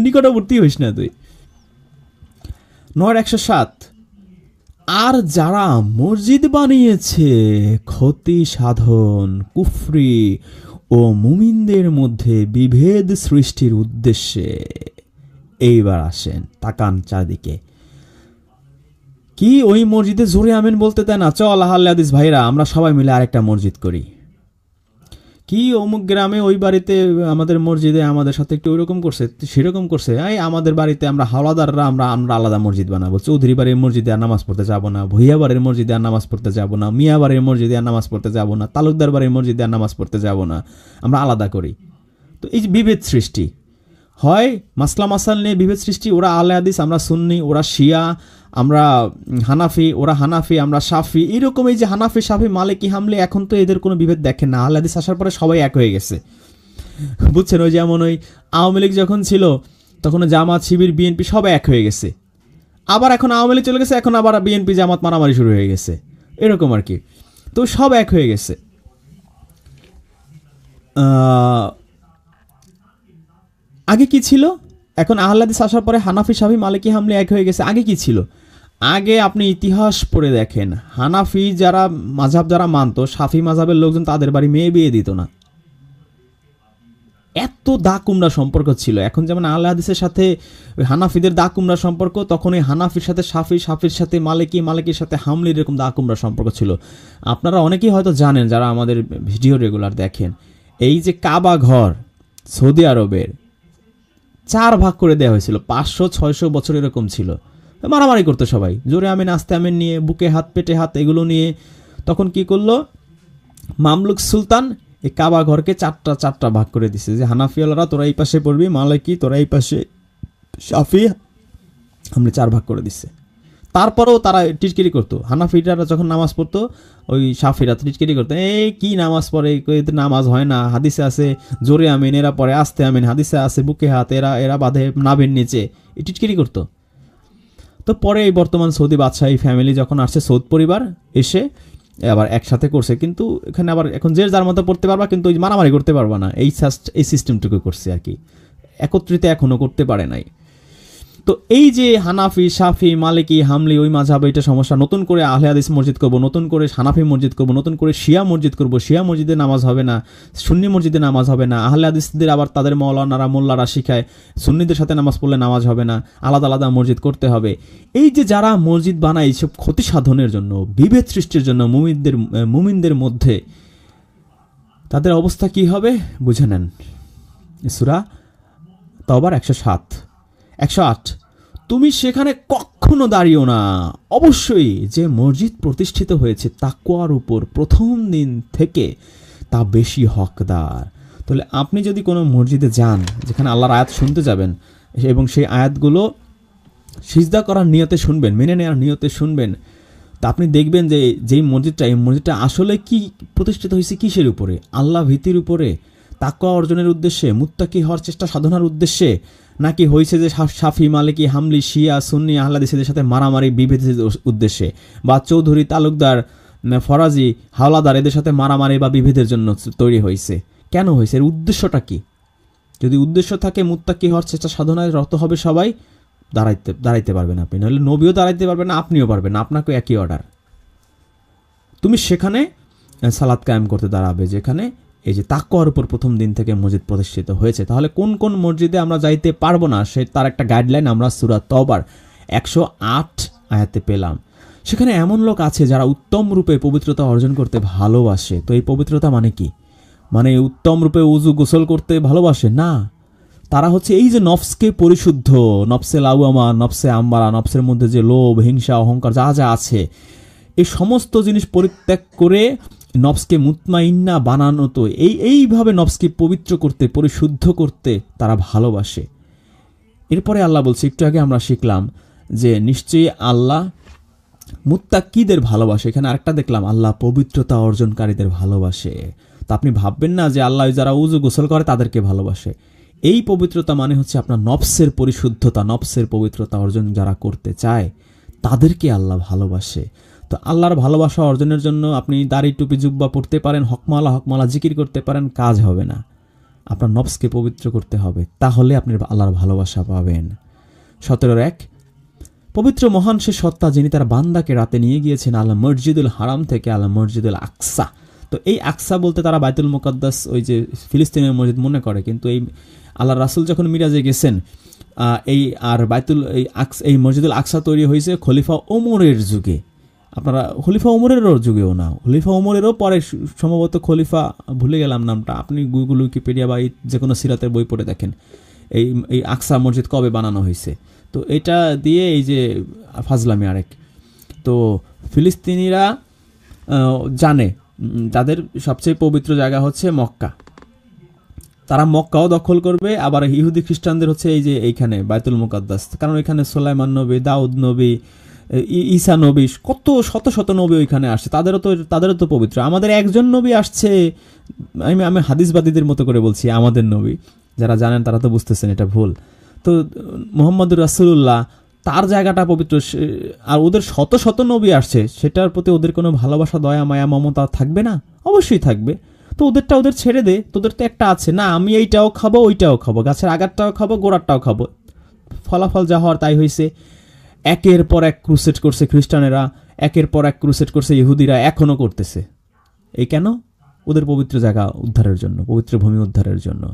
E: নিকটবর্তী হইস না তুই। 9-107, আর যারা মসজিদ বানিয়েছে ক্ষতি সাধন, কুফরি ও মুমিনদের মধ্যে বিভেদ সৃষ্টির উদ্দেশ্যে। এইবার আসেন, তাকান চারদিকে, কি ওই মসজিদে জোরে আমিন বলতে দেয় না? চল আহলে হাদিস ভাইরা আমরা সবাই মিলে আরেকটা মসজিদ করি। কি অমুক গ্রামে ওই বাড়িতে আমাদের মসজিদে আমাদের সাথে একটু ওইরকম করছে, সেরকম করছে, এই আমাদের বাড়িতে আমরা হাওলাদাররা আমরা আলাদা মসজিদ বানাবো। চৌধুরী বাড়ির মসজিদে আর নামাজ পড়তে যাবো না, ভুইয়া বাড়ির মসজিদে আর নামাজ পড়তে যাবো না, মিয়া বাড়ির মসজিদে আর নামাজ পড়তে যাবো না, তালুকদার বাড়ির মসজিদে আর নামাজ পড়তে যাবো না, আমরা আলাদা করি। তো এই যে বিভেদ সৃষ্টি হয়, মাসলা মাসাল নিয়ে বিভেদ সৃষ্টি। ওরা আহলে হাদিস, আমরা সুন্নি, ওরা শিয়া, আমরা হানাফি, ওরা হানাফি, আমরা শাফি, এরকম। এই যে হানাফি, শাফি, মালিকি, হামলি, এখন তো এদের কোনো বিভেদ দেখেন না। আহলে হাদিস আসার পরে সবাই এক হয়ে গেছে। বুঝছেন? ওই যেমন ওই আওয়ামী লীগ যখন ছিল তখন জামাত, শিবির, বিএনপি সব এক হয়ে গেছে, আবার এখন আওয়ামী লীগ চলে গেছে, এখন আবার বিএনপি জামাত মারামারি শুরু হয়ে গেছে, এরকম আর কি। তো সব এক হয়ে গেছে। আগে কি ছিল? এখন আহলে হাদিস আসার পরে হানাফি, শাফি, মালিকি, হাম্বলি এক হয়ে গেছে। আগে কি ছিল? আগে আপনি ইতিহাস পড়ে দেখেন, হানাফি যারা মাযহাব যারা মানতো, শাফি মাযহাবের লোকজন তাদের বাড়ি মেয়ে বিয়ে দিত না, এত দা কুমড়া সম্পর্ক ছিল। এখন যেমন আহলে হাদিসের সাথে হানাফিদের দা কুমড়া সম্পর্ক, তখন ওই হানাফির সাথে শাফি, শাফির সাথে মালিকি, মালিকির সাথে হামলির এরকম দা কুমড়া সম্পর্ক ছিল। আপনারা অনেকেই হয়তো জানেন যারা আমাদের ভিডিও রেগুলার দেখেন, এই যে কাবা ঘর সৌদি আরবের 4 ভাগ করে দেওয়া হয়েছিল, 500-600 বছর এরকম ছিল। মারামারি করতো সবাই, জোরে আমিন আস্তে আমিন নিয়ে, বুকে হাত পেটে হাত এগুলো নিয়ে। তখন কি করলো মামলুক সুলতান, এই কাবা ঘরকে 4টা ভাগ করে দিছে, যে হানাফিওয়ালারা তোরা এই পাশে পড়বি, মালিকি তোরা এই পাশে, শাফি, আমরা 4 ভাগ করে দিছে। তারপরেও তারা টিটকিরি করতো, হানাফিরা যখন নামাজ পড়তো ওই শাফিরা টিটকিরি করতো, এই কি নামাজ পড়ে, নামাজ হয় না, হাদিসে আছে জোরে আমিন, এরা পড়ে আস্তে আমিন, হাদিসে আছে বুকে হাত, এরা বাঁধে নাভের নিচে, এই টিটকিরি করতো। তো পরে এই বর্তমান সৌদি বাদশাহী ফ্যামিলি যখন আসছে, সৌদ পরিবার এসে আবার একসাথে করছে, কিন্তু এখানে আবার এখন যে যার মতো পড়তে পারবা, কিন্তু ওই মারামারি করতে পারবা না, এই সিস্টেমটুকু করছে আর কি, একত্রিত এখনো করতে পারে নাই। তো এই যে হানাফি, শাফি, মালিকি, হামলি ওই মাযহাবে এটা সমস্যা, নতুন করে আহলে হাদিস মসজিদ করবো, নতুন করে হানাফি মসজিদ করবো, নতুন করে শিয়া মসজিদ করবো, শিয়া মসজিদে নামাজ হবে না, সুন্নি মসজিদে নামাজ হবে না, আহলে হাদিসদের আবার তাদের মৌলানারা মোল্লারা শিখায় সুন্নিদের সাথে নামাজ পড়লে নামাজ হবে না, আলাদা আলাদা মসজিদ করতে হবে। এই যে যারা মসজিদ বানায় এইসব ক্ষতি সাধনের জন্য, বিভেদ সৃষ্টির জন্য মুমিনদের মধ্যে, তাদের অবস্থা কি হবে বুঝে নেন। সূরা তাওবার 108 তুমি সেখানে কখনো দাঁড়িও না, অবশ্যই যে মসজিদ প্রতিষ্ঠিত হয়েছে তাকওয়ার উপর প্রথম দিন থেকে তা বেশি হকদার। তাহলে আপনি যদি কোনো মসজিদে যান যেখানে আল্লাহর আয়াত শুনতে যাবেন এবং সেই আয়াতগুলো সিজদা করার নিয়তে শুনবেন, মেনে নেওয়ার নিয়তে শুনবেন, তা আপনি দেখবেন যে যেই মসজিদটা, এই মসজিদটা আসলে কি প্রতিষ্ঠিত হয়েছে কিসের উপরে? আল্লাহ ভীতির উপরে, তাকওয়া অর্জনের উদ্দেশ্যে, মুত্তাকি হওয়ার চেষ্টা সাধনার উদ্দেশ্যে, নাকি হয়েছে যে শাফি, মালিকি, হামলি, শিয়া, সুন্নি, আহলে হাদিসের সাথে মারামারি বিভেদের উদ্দেশ্যে, বা চৌধুরী, তালুকদার, ফরাজি, হাওলাদার এদের সাথে মারামারি বা বিভেদের জন্য তৈরি হয়েছে? কেন হয়েছে? এর উদ্দেশ্যটা কি? যদি উদ্দেশ্য থাকে মুত্তাকি হওয়ার চেষ্টা সাধনায় রত হবে সবাই, দাঁড়াইতে পারবেন আপনি, নাহলে নবীও দাঁড়াইতে পারবেন না, আপনিও পারবেন না, আপনাকেও একই অর্ডার। তুমি সেখানে সালাত কায়েম করতে দাঁড়াবে যেখানে এই যে তাকওয়ার উপর প্রথম দিন থেকে মসজিদ প্রতিষ্ঠিত হয়েছে। তাহলে কোন কোন মসজিদে আমরা যাইতে পারবো না, সে তার একটা গাইডলাইন আমরা সূরা তাওবার 108 আয়াতে পেলাম। সেখানে এমন লোক আছে যারা উত্তম রূপে পবিত্রতা অর্জন করতে ভালোবাসে। তো এই পবিত্রতা মানে কি? মানে উত্তম রূপে উজু গোসল করতে ভালোবাসে না, তারা হচ্ছে এই যে নফসকে পরিশুদ্ধ, নফসে লাওয়ামা, নফসে আম্মারা, নফসের মধ্যে যে লোভ, হিংসা, অহংকার যা যা আছে, এই সমস্ত জিনিস পরিত্যাগ করে নফসকে মুতমাইন্না বানানো, তো এইভাবে নফসকে পবিত্র করতে, পরিশুদ্ধ করতে তারা ভালোবাসে। এরপরে আল্লাহ বলছে, একটু আগে আমরা শিখলাম যে নিশ্চয়ই আল্লাহ মুত্তাকিদের ভালোবাসে। এখানে আরেকটা দেখলাম, আল্লাহ পবিত্রতা অর্জনকারীদের ভালোবাসে। তা আপনি ভাববেন না যে আল্লাহ যারা উজু গোসল করে তাদেরকে ভালোবাসে। এই পবিত্রতা মানে হচ্ছে আপনার নফসের পরিশুদ্ধতা, নফসের পবিত্রতা অর্জন যারা করতে চায় তাদেরকে আল্লাহ ভালোবাসে। তো আল্লাহর ভালোবাসা অর্জনের জন্য আপনি দাড়ি, টুপি, জুব্বা পড়তে পারেন, হকমালা জিকির করতে পারেন, কাজ হবে না। আপনার নফসকে পবিত্র করতে হবে, তাহলে আপনি আল্লাহর ভালোবাসা পাবেন। 17-1 পবিত্র মহান সে সত্তা যিনি তার বান্দাকে রাতে নিয়ে গিয়েছেন আল্লাহ মসজিদুল হারাম থেকে আল্লাহ মসজিদুল আকসা। তো এই আকসা বলতে তারা বাইতুল মুকাদ্দাস, ওই যে ফিলিস্তিনের মসজিদ মনে করে, কিন্তু এই আল্লাহ রাসূল যখন মিরাজে গেছেন, এই মসজিদুল আকসা তৈরি হয়েছে খলিফা ওমরের যুগে। আপনারা খলিফা ওমরেরও যুগেও না, খলিফা ওমরেরও পরে সম্ভবত খলিফা, ভুলে গেলাম নামটা, আপনি গুগল, উইকিপিডিয়া বা যে কোনো সিরাতের বই পড়ে দেখেন এই আকসা মসজিদ কবে বানানো হয়েছে। তো এটা দিয়ে এই যে ফাজলামি আরেক। তো ফিলিস্তিনিরা জানে তাদের সবচেয়ে পবিত্র জায়গা হচ্ছে মক্কা, তারা মক্কাও দখল করবে। আবার ইহুদি খ্রিস্টানদের হচ্ছে এই যে এইখানে বাইতুল মুকাদ্দাস, কারণ এখানে সুলাইমান নবী, দাউদ নবী, ঈসা নবী, কত শত শত নবী ওইখানে আসছে, তাদেরও তো পবিত্র। আমাদের একজন নবী আসছে, আমি হাদিসবাদীদের মতো করে বলছি আমাদের নবী, যারা জানেন তারা তো বুঝতেছেন এটা ভুল। তো মুহাম্মদুর রাসূলুল্লাহ, তার জায়গাটা পবিত্র, আর ওদের শত শত নবী আসছে, সেটার প্রতি ওদের কোনো ভালোবাসা, দয়া, মায়া, মমতা থাকবে না? অবশ্যই থাকবে। তো ওদেরটা ওদের ছেড়ে দে, তোদের তো একটা আছে না, আমি এইটাও খাবো ওইটাও খাবো, গাছের আগারটাও খাবো গোড়ারটাও খাবো। ফলাফল যা হওয়ার তাই হয়েছে। একের পর এক ক্রুসেড করছে খ্রিস্টানেরা, একের পর এক ক্রুসেড করছে ইহুদিরা, এখনো করতেছে। এই কেন? ওদের পবিত্র জায়গা উদ্ধারের জন্য, পবিত্র ভূমি উদ্ধারের জন্য।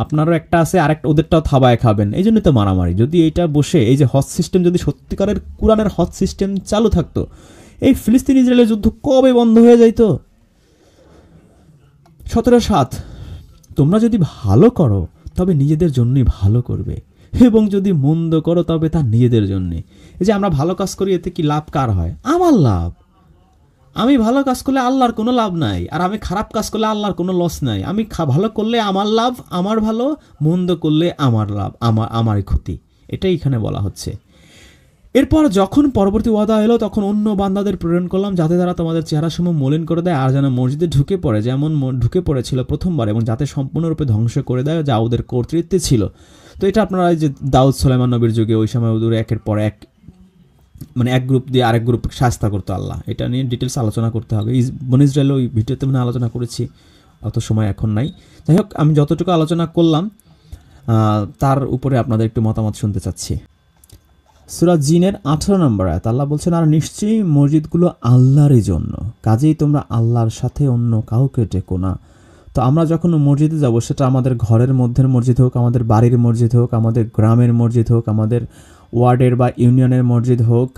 E: আপনারও একটা আছে, আরেকটা ওদেরটাও থাবায় খাবেন, এই জন্যই তো মারামারি। যদি এইটা বসে, এই যে হজ সিস্টেম, যদি সত্যিকারের কোরআনের হজ সিস্টেম চালু থাকতো, এই ফিলিস্তিন ইসরায়েলের যুদ্ধ কবে বন্ধ হয়ে যাইতো? 17:7, তোমরা যদি ভালো করো তবে নিজেদের জন্যই ভালো করবে, এবং যদি মন্দ করো তবে তা নিজেদের জন্যে। এই যে আমরা ভালো কাজ করি, এতে কি লাভ কার হয়? আমার লাভ। আমি ভালো কাজ করলে আল্লাহর কোনো লাভ নাই, আর আমি খারাপ কাজ করলে আল্লাহর কোনো লস নাই। আমি ভালো করলে আমার লাভ, আমার ভালো, মন্দ করলে আমার লাভ, আমারই ক্ষতি। এটাই এখানে বলা হচ্ছে। এরপর যখন পরবর্তী ওয়াদা এলো, তখন অন্য বান্দাদের প্রেরণ করলাম, যাতে তারা তোমাদের চেহারাসমূহ মলিন করে দেয়, আর যেন মসজিদে ঢুকে পড়ে যেমন ঢুকে পড়েছিল প্রথমবার, এবং যাতে সম্পূর্ণরূপে ধ্বংস করে দেয় যা ওদের কর্তৃত্বে ছিল। তো এটা আপনারা যে দাউদ সুলাইমান নবীর যুগে, ওই সময় ওদের একের পর এক, মানে এক গ্রুপ দিয়ে আরেক গ্রুপ শাস্তা করতো আল্লাহ। এটা নিয়ে ডিটেলস আলোচনা করতে হবে। বনী ইসরায়েল ওই ভিডিওতে মানে আলোচনা করেছি, অত সময় এখন নাই। যাই হোক, আমি যতটুকু আলোচনা করলাম তার উপরে আপনাদের একটু মতামত শুনতে চাচ্ছি। সূরা জিনের 18 নম্বর আয়াত, আল্লাহ বলছেন, আর নিশ্চয়ই মসজিদগুলো আল্লাহরই জন্য, কাজেই তোমরা আল্লাহর সাথে অন্য কাউকে টেকো না। তো আমরা যখন মসজিদে যাব, সেটা আমাদের ঘরের মধ্যের মসজিদ হোক, আমাদের বাড়ির মসজিদ হোক, আমাদের গ্রামের মসজিদ হোক, আমাদের ওয়ার্ডের বা ইউনিয়নের মসজিদ হোক,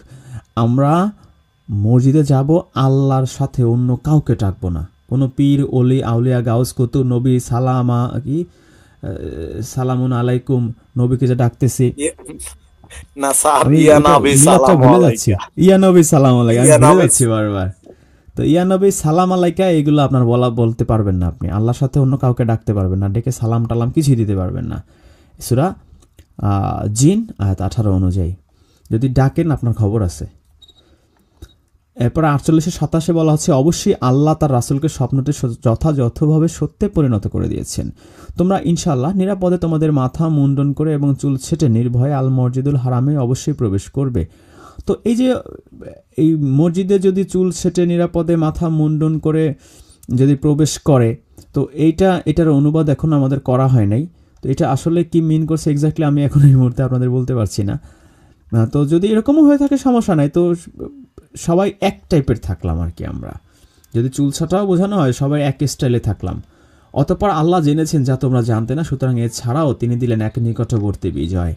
E: আমরা মসজিদে যাব, আল্লাহর সাথে অন্য কাউকে ডাকবো না। কোনো পীর, অলি, আউলিয়া, গাউস, কুতুব, নবী, সালামুন আলাইকুম, নবীকে যে ডাকতেছি,
F: না স্যার, ইয়া নবী সালাম আলাইকা,
E: ইয়া নবী সালাম আলাইকা, আমি ভুলে যাচ্ছি বারবার। তো ইয়া নবী সালাম আলাইকা, এগুলো আপনার বলতে পারবেন না। আপনি আল্লাহর সাথে অন্য কাউকে ডাকতে পারবেন না, ডেকে সালাম টালাম কিছুই দিতে পারবেন না। সূরা জিন আয়াত 18 অনুযায়ী যদি ডাকেন, আপনার খবর আছে। এরপর 48-27 বলা হচ্ছে, অবশ্যই আল্লাহ তার রাসূলকে স্বপ্নতে যথাযথভাবে সত্যে পরিণত করে দিয়েছেন। তোমরা ইনশাআল্লাহ নিরাপদে তোমাদের মাথা মুন্ডন করে এবং চুল ছেটে নির্ভয়ে আল মসজিদুল হারামে অবশ্যই প্রবেশ করবে। তো এই যে এই মসজিদে যদি চুল ছেটে নিরাপদে মাথা মুন্ডন করে যদি প্রবেশ করে, তো এটার অনুবাদ এখন আমাদের করা হয় নাই। তো এটা আসলে কি মিন করছে এক্স্যাক্টলি আমি এখন এই মুহূর্তে আপনাদের বলতে পারছি না। তো যদি এরকমও হয়ে থাকে সমস্যা নাই, তো সবাই এক টাইপের থাকলাম আর কি। আমরা যদি চুল ছাটাও বোঝানো হয়, সবাই এক স্টাইলে থাকলাম। অতঃপর আল্লাহ জেনেছেন যা তোমরা জানতে না, সুতরাং এছাড়াও তিনি দিলেন এক নিকটবর্তী বিজয়।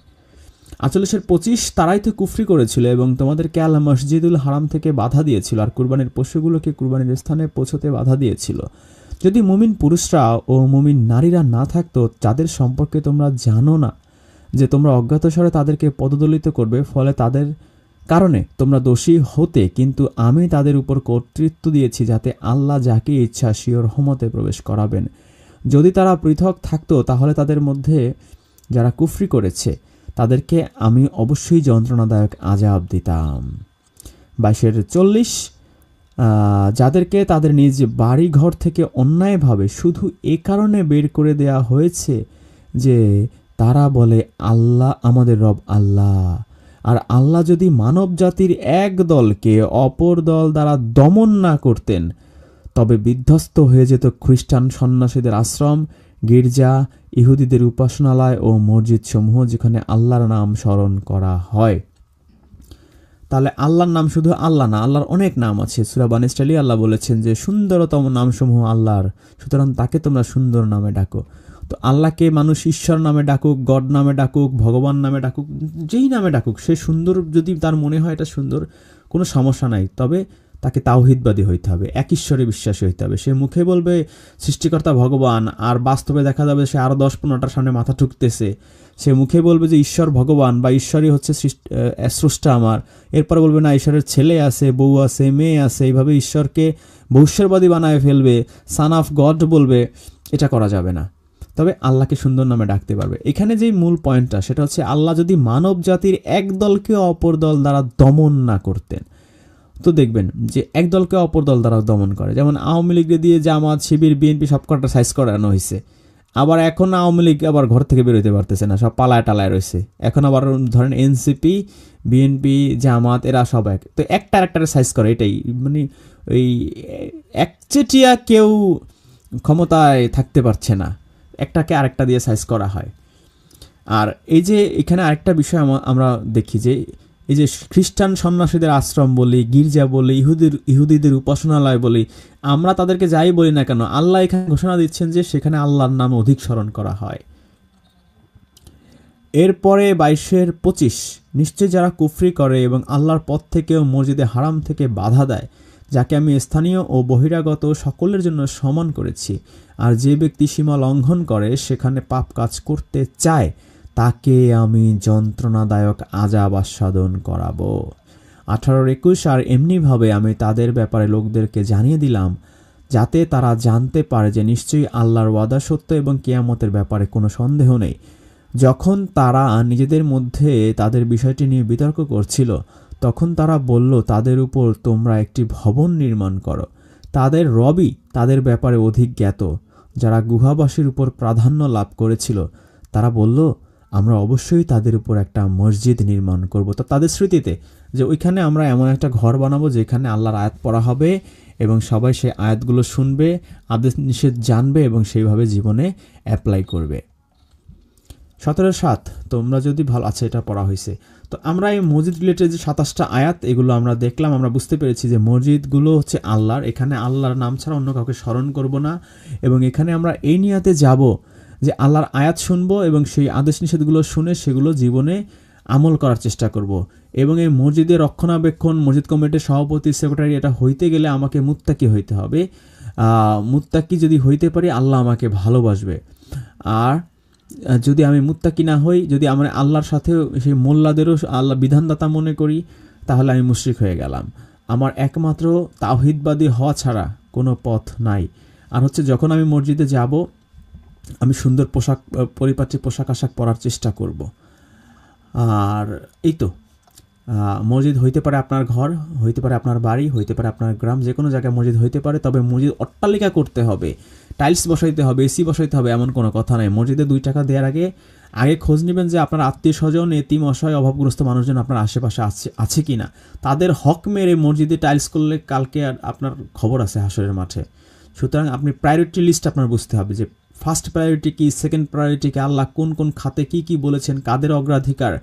E: 48-25, তারাই তো কুফরি করেছিল এবং তোমাদেরকে আল মসজিদুল হারাম থেকে বাধা দিয়েছিল, আর কুরবানির পশুগুলোকে কুরবানির স্থানে পৌঁছতে বাধা দিয়েছিল। যদি মুমিন পুরুষরা ও মুমিন নারীরা না থাকতো, যাদের সম্পর্কে তোমরা জানো না, যে তোমরা অজ্ঞাতসারে তাদেরকে পদদলিত করবে, ফলে তাদের কারণে তোমরা দোষী হতে, কিন্তু আমি তাদের উপর কর্তৃত্ব দিয়েছি যাতে আল্লাহ যাকে ইচ্ছা স্বীয় রহমতে প্রবেশ করাবেন। যদি তারা পৃথক থাকতো, তাহলে তাদের মধ্যে যারা কুফরি করেছে তাদেরকে আমি অবশ্যই যন্ত্রণাদায়ক আযাব দিতাম। 22-40, যাদেরকে তাদের নিজ বাড়ি ঘর থেকে অন্যায়ভাবে শুধু এ কারণে বের করে দেয়া হয়েছে যে তারা বলে আল্লাহ আমাদের রব আল্লাহ, আর আল্লাহ যদি মানব জাতির এক দলকে অপর দল দ্বারা দমন না করতেন, তবে বিধ্বস্ত হয়ে যেত খ্রিস্টান সন্ন্যাসীদের আশ্রম, গির্জা, ইহুদিদের উপাসনালয় ও মসজিদ সমূহ, যেখানে আল্লাহর নাম স্মরণ করা হয়। তাহলে আল্লাহর নাম শুধু আল্লাহ না, আল্লাহর অনেক নাম আছে। সূরা বানী ইসরাঈলে আল্লাহ বলেছেন যে সুন্দরতম নামসমূহ আল্লাহর, সুতরাং তাকে তোমরা সুন্দর নামে ডাকো। তো আল্লাহকে মানুষ ঈশ্বর নামে ডাকুক, গড নামে ডাকুক, ভগবান নামে ডাকুক, যেই নামে ডাকুক, সে সুন্দর যদি তার মনে হয় এটা সুন্দর, কোনো সমস্যা নাই। তবে তাকে তাওহীদবাদী হইতে হবে, এক ঈশ্বরে বিশ্বাসী হইতে হবে। সে মুখে বলবে সৃষ্টিকর্তা ভগবান, আর বাস্তবে দেখা যাবে সে আরও 10-15টার সামনে মাথা ঠুকতেছে। সে মুখে বলবে যে ঈশ্বর ভগবান বা ঈশ্বরই হচ্ছে স্রষ্টা আমার, এরপর বলবে না ঈশ্বরের ছেলে আছে, বউ আছে, মেয়ে আছে, এইভাবে ঈশ্বরকে ভবিষ্যৎবাদী বানায় ফেলবে, সান অফ গড বলবে। এটা করা যাবে না। তবে আল্লাহকে সুন্দর নামে ডাকতে পারবে। এখানে যেই মূল পয়েন্টটা সেটা হচ্ছে আল্লাহ যদি মানব জাতির এক দলকে অপর দল দ্বারা দমন না করতেন, তো দেখবেন যে এক দলকে অপর দল দ্বারা দমন করে। যেমন আওয়ামী লীগ দিয়ে জামাত, শিবির, বিএনপি সব কটা সাইজ করানো হয়েছে, আবার এখন আওয়ামী লীগ আবার ঘর থেকে বেরোতে পারতেছে না, সব পালায় টালায় রয়েছে। এখন আবার ধরেন এনসিপি, বিএনপি, জামাত এরা সব এক, তো একটার সাইজ করে। এটাই মানে ওই একচেটিয়া কেউ ক্ষমতায় থাকতে পারছে না, একটাকে আরেকটা দিয়ে সাইজ করা হয়। আর এই যে এখানে আরেকটা বিষয় আমরা দেখি যে এই যে খ্রিস্টান সন্ন্যাসীদের আশ্রম বলি, গির্জা বলি, ইহুদিদের উপাসনালয় বলি, আমরা তাদেরকে যাই বলি না কেন, আল্লাহ এখানে ঘোষণা দিচ্ছেন যে সেখানে আল্লাহর নাম অধিক স্মরণ করা হয়। এরপরে 22-25, নিশ্চয় যারা কুফরি করে এবং আল্লাহর পথ থেকেও মসজিদে হারাম থেকে বাধা দেয়, যাকে আমি স্থানীয় ও বহিরাগত সকলের জন্য সমান করেছি, আর যে ব্যক্তি সীমা লঙ্ঘন করে সেখানে পাপ কাজ করতে চায়, তাকে আমি যন্ত্রণাদায়ক আযাব আস্বাদন করাবো। 18-21, আর এমনিভাবে আমি তাদের ব্যাপারে লোকদেরকে জানিয়ে দিলাম যাতে তারা জানতে পারে যে নিশ্চয়ই আল্লাহর ওয়াদা সত্য এবং কিয়ামতের ব্যাপারে কোনো সন্দেহ নেই। যখন তারা নিজেদের মধ্যে তাদের বিষয়টি নিয়ে বিতর্ক করছিল, তখন তারা বলল, তাদের উপর তোমরা একটি ভবন নির্মাণ করো, তাদের রবই তাদের ব্যাপারে অধিক জ্ঞাত। যারা গুহাবাসীর উপর প্রাধান্য লাভ করেছিল তারা বলল, আমরা অবশ্যই তাদের উপর একটা মসজিদ নির্মাণ করব। তো তাদের স্মৃতিতে যে ওইখানে আমরা এমন একটা ঘর বানাবো যেখানে আল্লাহর আয়াত পড়া হবে এবং সবাই সেই আয়াতগুলো শুনবে, আদেশ নিষেধ জানবে এবং সেইভাবে জীবনে অ্যাপ্লাই করবে। 17-7, তোমরা যদি ভালো, আচ্ছা এটা পড়া হয়েছে। তো আমরা এই মসজিদ রিলেটেড যে 27টা আয়াত এগুলো আমরা দেখলাম, আমরা বুঝতে পেরেছি যে মসজিদগুলো হচ্ছে আল্লাহর, এখানে আল্লাহর নাম ছাড়া অন্য কাউকে স্মরণ করব না, এবং এখানে আমরা এই নিয়াতে যাব যে আল্লাহর আয়াত শুনবো এবং সেই আদেশ নিষেধগুলো শুনে সেগুলো জীবনে আমল করার চেষ্টা করব। এবং এই মসজিদের রক্ষণাবেক্ষণ, মসজিদ কমিটির সভাপতি, সেক্রেটারি এটা হইতে গেলে আমাকে মুত্তাকি হইতে হবে। মুত্তাকি যদি হইতে পারি আল্লাহ আমাকে ভালোবাসবে। আর যদি আমি মুত্তাকি না হই, যদি আমরা আল্লাহর সাথে সেই মোল্লাদেরও আল্লাহ বিধানদাতা মনে করি, তাহলে আমি মুশরিক হয়ে গেলাম। আমার একমাত্র তাওহীদবাদী হওয়া ছাড়া কোনো পথ নাই। আর হচ্ছে যখন আমি মসজিদে যাব আমি সুন্দর পরিপাটি পোশাক আশাক পরার চেষ্টা করব। আর এই তো মসজিদ হইতে পারে আপনার ঘর, হইতে পারে আপনার বাড়ি, হইতে পারে আপনার গ্রাম, যে কোনো জায়গায় মসজিদ হইতে পারে। তবে মসজিদ অট্টালিকা করতে হবে, টাইলস বসাইতে হবে, এসি বসাইতে হবে এমন কোনো কথা নাই। মসজিদে 2 টাকা দেওয়ার আগে খোঁজ নেবেন যে আপনার আত্মীয় স্বজন, এতিম, অসহায়, অভাবগ্রস্ত মানুষজন আপনার আশেপাশে আছে কি না। তাদের হক মেরে মসজিদে টাইলস করলে কালকে আর আপনার খবর আছে হাসরের মাঠে। সুতরাং আপনি প্রায়োরিটি লিস্ট আপনার বুঝতে হবে যে ফার্স্ট প্রায়োরিটি কি, সেকেন্ড প্রায়োরিটি কি, আল্লাহ কোন কোন খাতে কি কি বলেছেন, কাদের অগ্রাধিকার,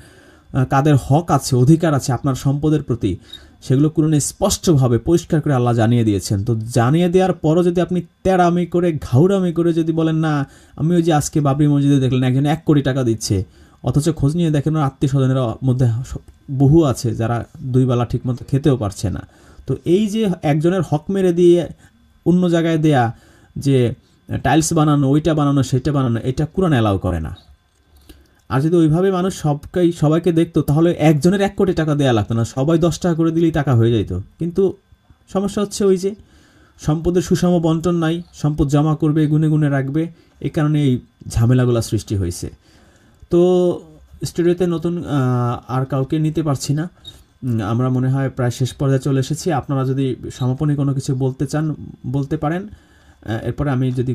E: কাদের হক আছে, অধিকার আছে আপনার সম্পদের প্রতি, সেগুলো কোরআনে স্পষ্টভাবে পরিষ্কার করে আল্লাহ জানিয়ে দিয়েছেন। তো জানিয়ে দেওয়ার পরও যদি আপনি তেড়ামি করে, ঘাউড়ামি করে যদি বলেন না, আমি ওই যে আজকে বাবরি মসজিদে দেখলেন একজন 1 কোটি টাকা দিচ্ছে, অথচ খোঁজ নিয়ে দেখেন ওর আত্মীয় স্বজনের মধ্যে বহু আছে যারা 2 বেলা ঠিকমতো খেতেও পারছে না। তো এই যে একজনের হক মেরে দিয়ে অন্য জায়গায় দেয়া, যে টাইলস বানানো, ওইটা বানানো, সেটা বানানো, এটা কোরআন অ্যালাউ করে না। আর যদি ওইভাবে মানুষ সবাইকে দেখতো তাহলে একজনের 1 কোটি টাকা দেওয়া লাগতো না, সবাই 10 টাকা করে দিলেই টাকা হয়ে যেত। কিন্তু সমস্যা হচ্ছে ওই যে সম্পদের সুষম বন্টন নাই, সম্পদ জমা করবে, গুনে গুনে রাখবে, এই কারণে এই ঝামেলাগুলো সৃষ্টি হয়েছে। তো স্টুডিওতে নতুন আর কাউকে নিতে পারছি না, আমরা মনে হয় প্রায় শেষ পর্যায়ে চলে এসেছি। আপনারা যদি সমাপনী কোনো কিছু বলতে চান বলতে পারেন। এরপরে আমি যদি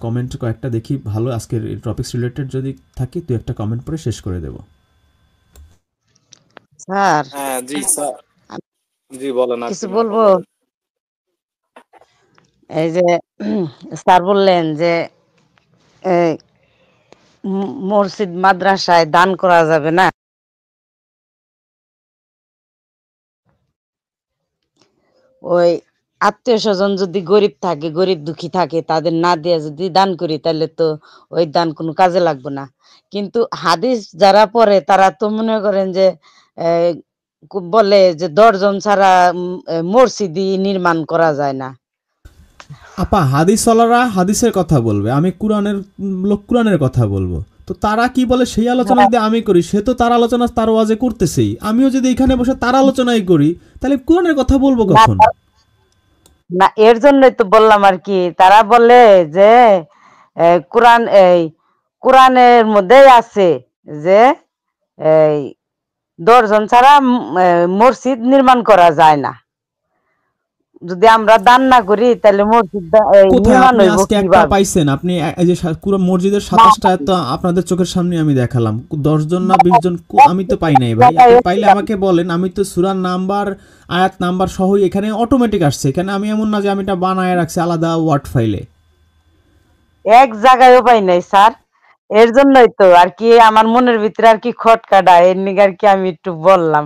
E: কমেন্ট কয়েকটা দেখি ভালো, আজকের টপিকস রিলেটেড যদি থাকে 2-1টা কমেন্ট পরে শেষ করে দেব।
G: স্যার,
F: হ্যাঁ জি স্যার, জি বলেন।
G: কিছু বলবো? এই যে স্যার বললেন যে মসজিদ মাদ্রাসায় দান করা যাবে না, ওই আত্মীয় স্বজন যদি গরিব থাকে, গরিব দুঃখী থাকে, তাদের না দিয়ে যদি দান করি তাহলে তো ওই দান কোনো কাজে লাগবে না। কিন্তু হাদিস যারা পড়ে তারা তো মনে করেন যে বলে যে 10 জন ছাড়া মসজিদই নির্মাণ করা যায় না।
E: আপা, হাদিসওয়ালারা হাদিসের কথা বলবে, আমি কোরআনের কথা বলবো। তো তারা কি বলে সেই আলোচনা যদি আমি করি, সে তো তার আলোচনা তার ওয়াজে করতেছেই, আমিও যদি এখানে বসে তার আলোচনাই করি তাহলে কোরআনের কথা বলবো কখন?
G: না, এর জন্যই তো বললাম আর কি। তারা বলে যে কোরআন কোরআনের মধ্যে আছে যে এই 10 জন ছাড়া মসজিদ নির্মাণ করা যায় না। যদি আমরা দান না করি তাহলে মসজিদ
E: কোথায়
G: নির্মাণ
E: আপনি
G: হইব
E: আজকে একটা
G: কিভাবে?
E: পাইছেন? আপনি এই যে পুরো মসজিদের 27টা আয়াত তো আপনাদের চোখের সামনে আমি দেখালাম, 10 জন না 20 জন, আমি তো পাই নাই ভাই। আপনি পাইলে আমাকে বলেন, আমি তো সূরার নাম্বার আয়াত নাম্বার সহ এখানে অটোমেটিক আসছে। এখানে আমি এমন না যে আমি এটা বানায় রাখছি আলাদা ওয়ার্ড ফাইলে।
G: এক জায়গায়ও পাই নাই স্যার। এর জন্যই তো আর কি আমার মনের ভিতরে আর কি খটকাটা, এর নিগে আর কি আমি একটু বললাম।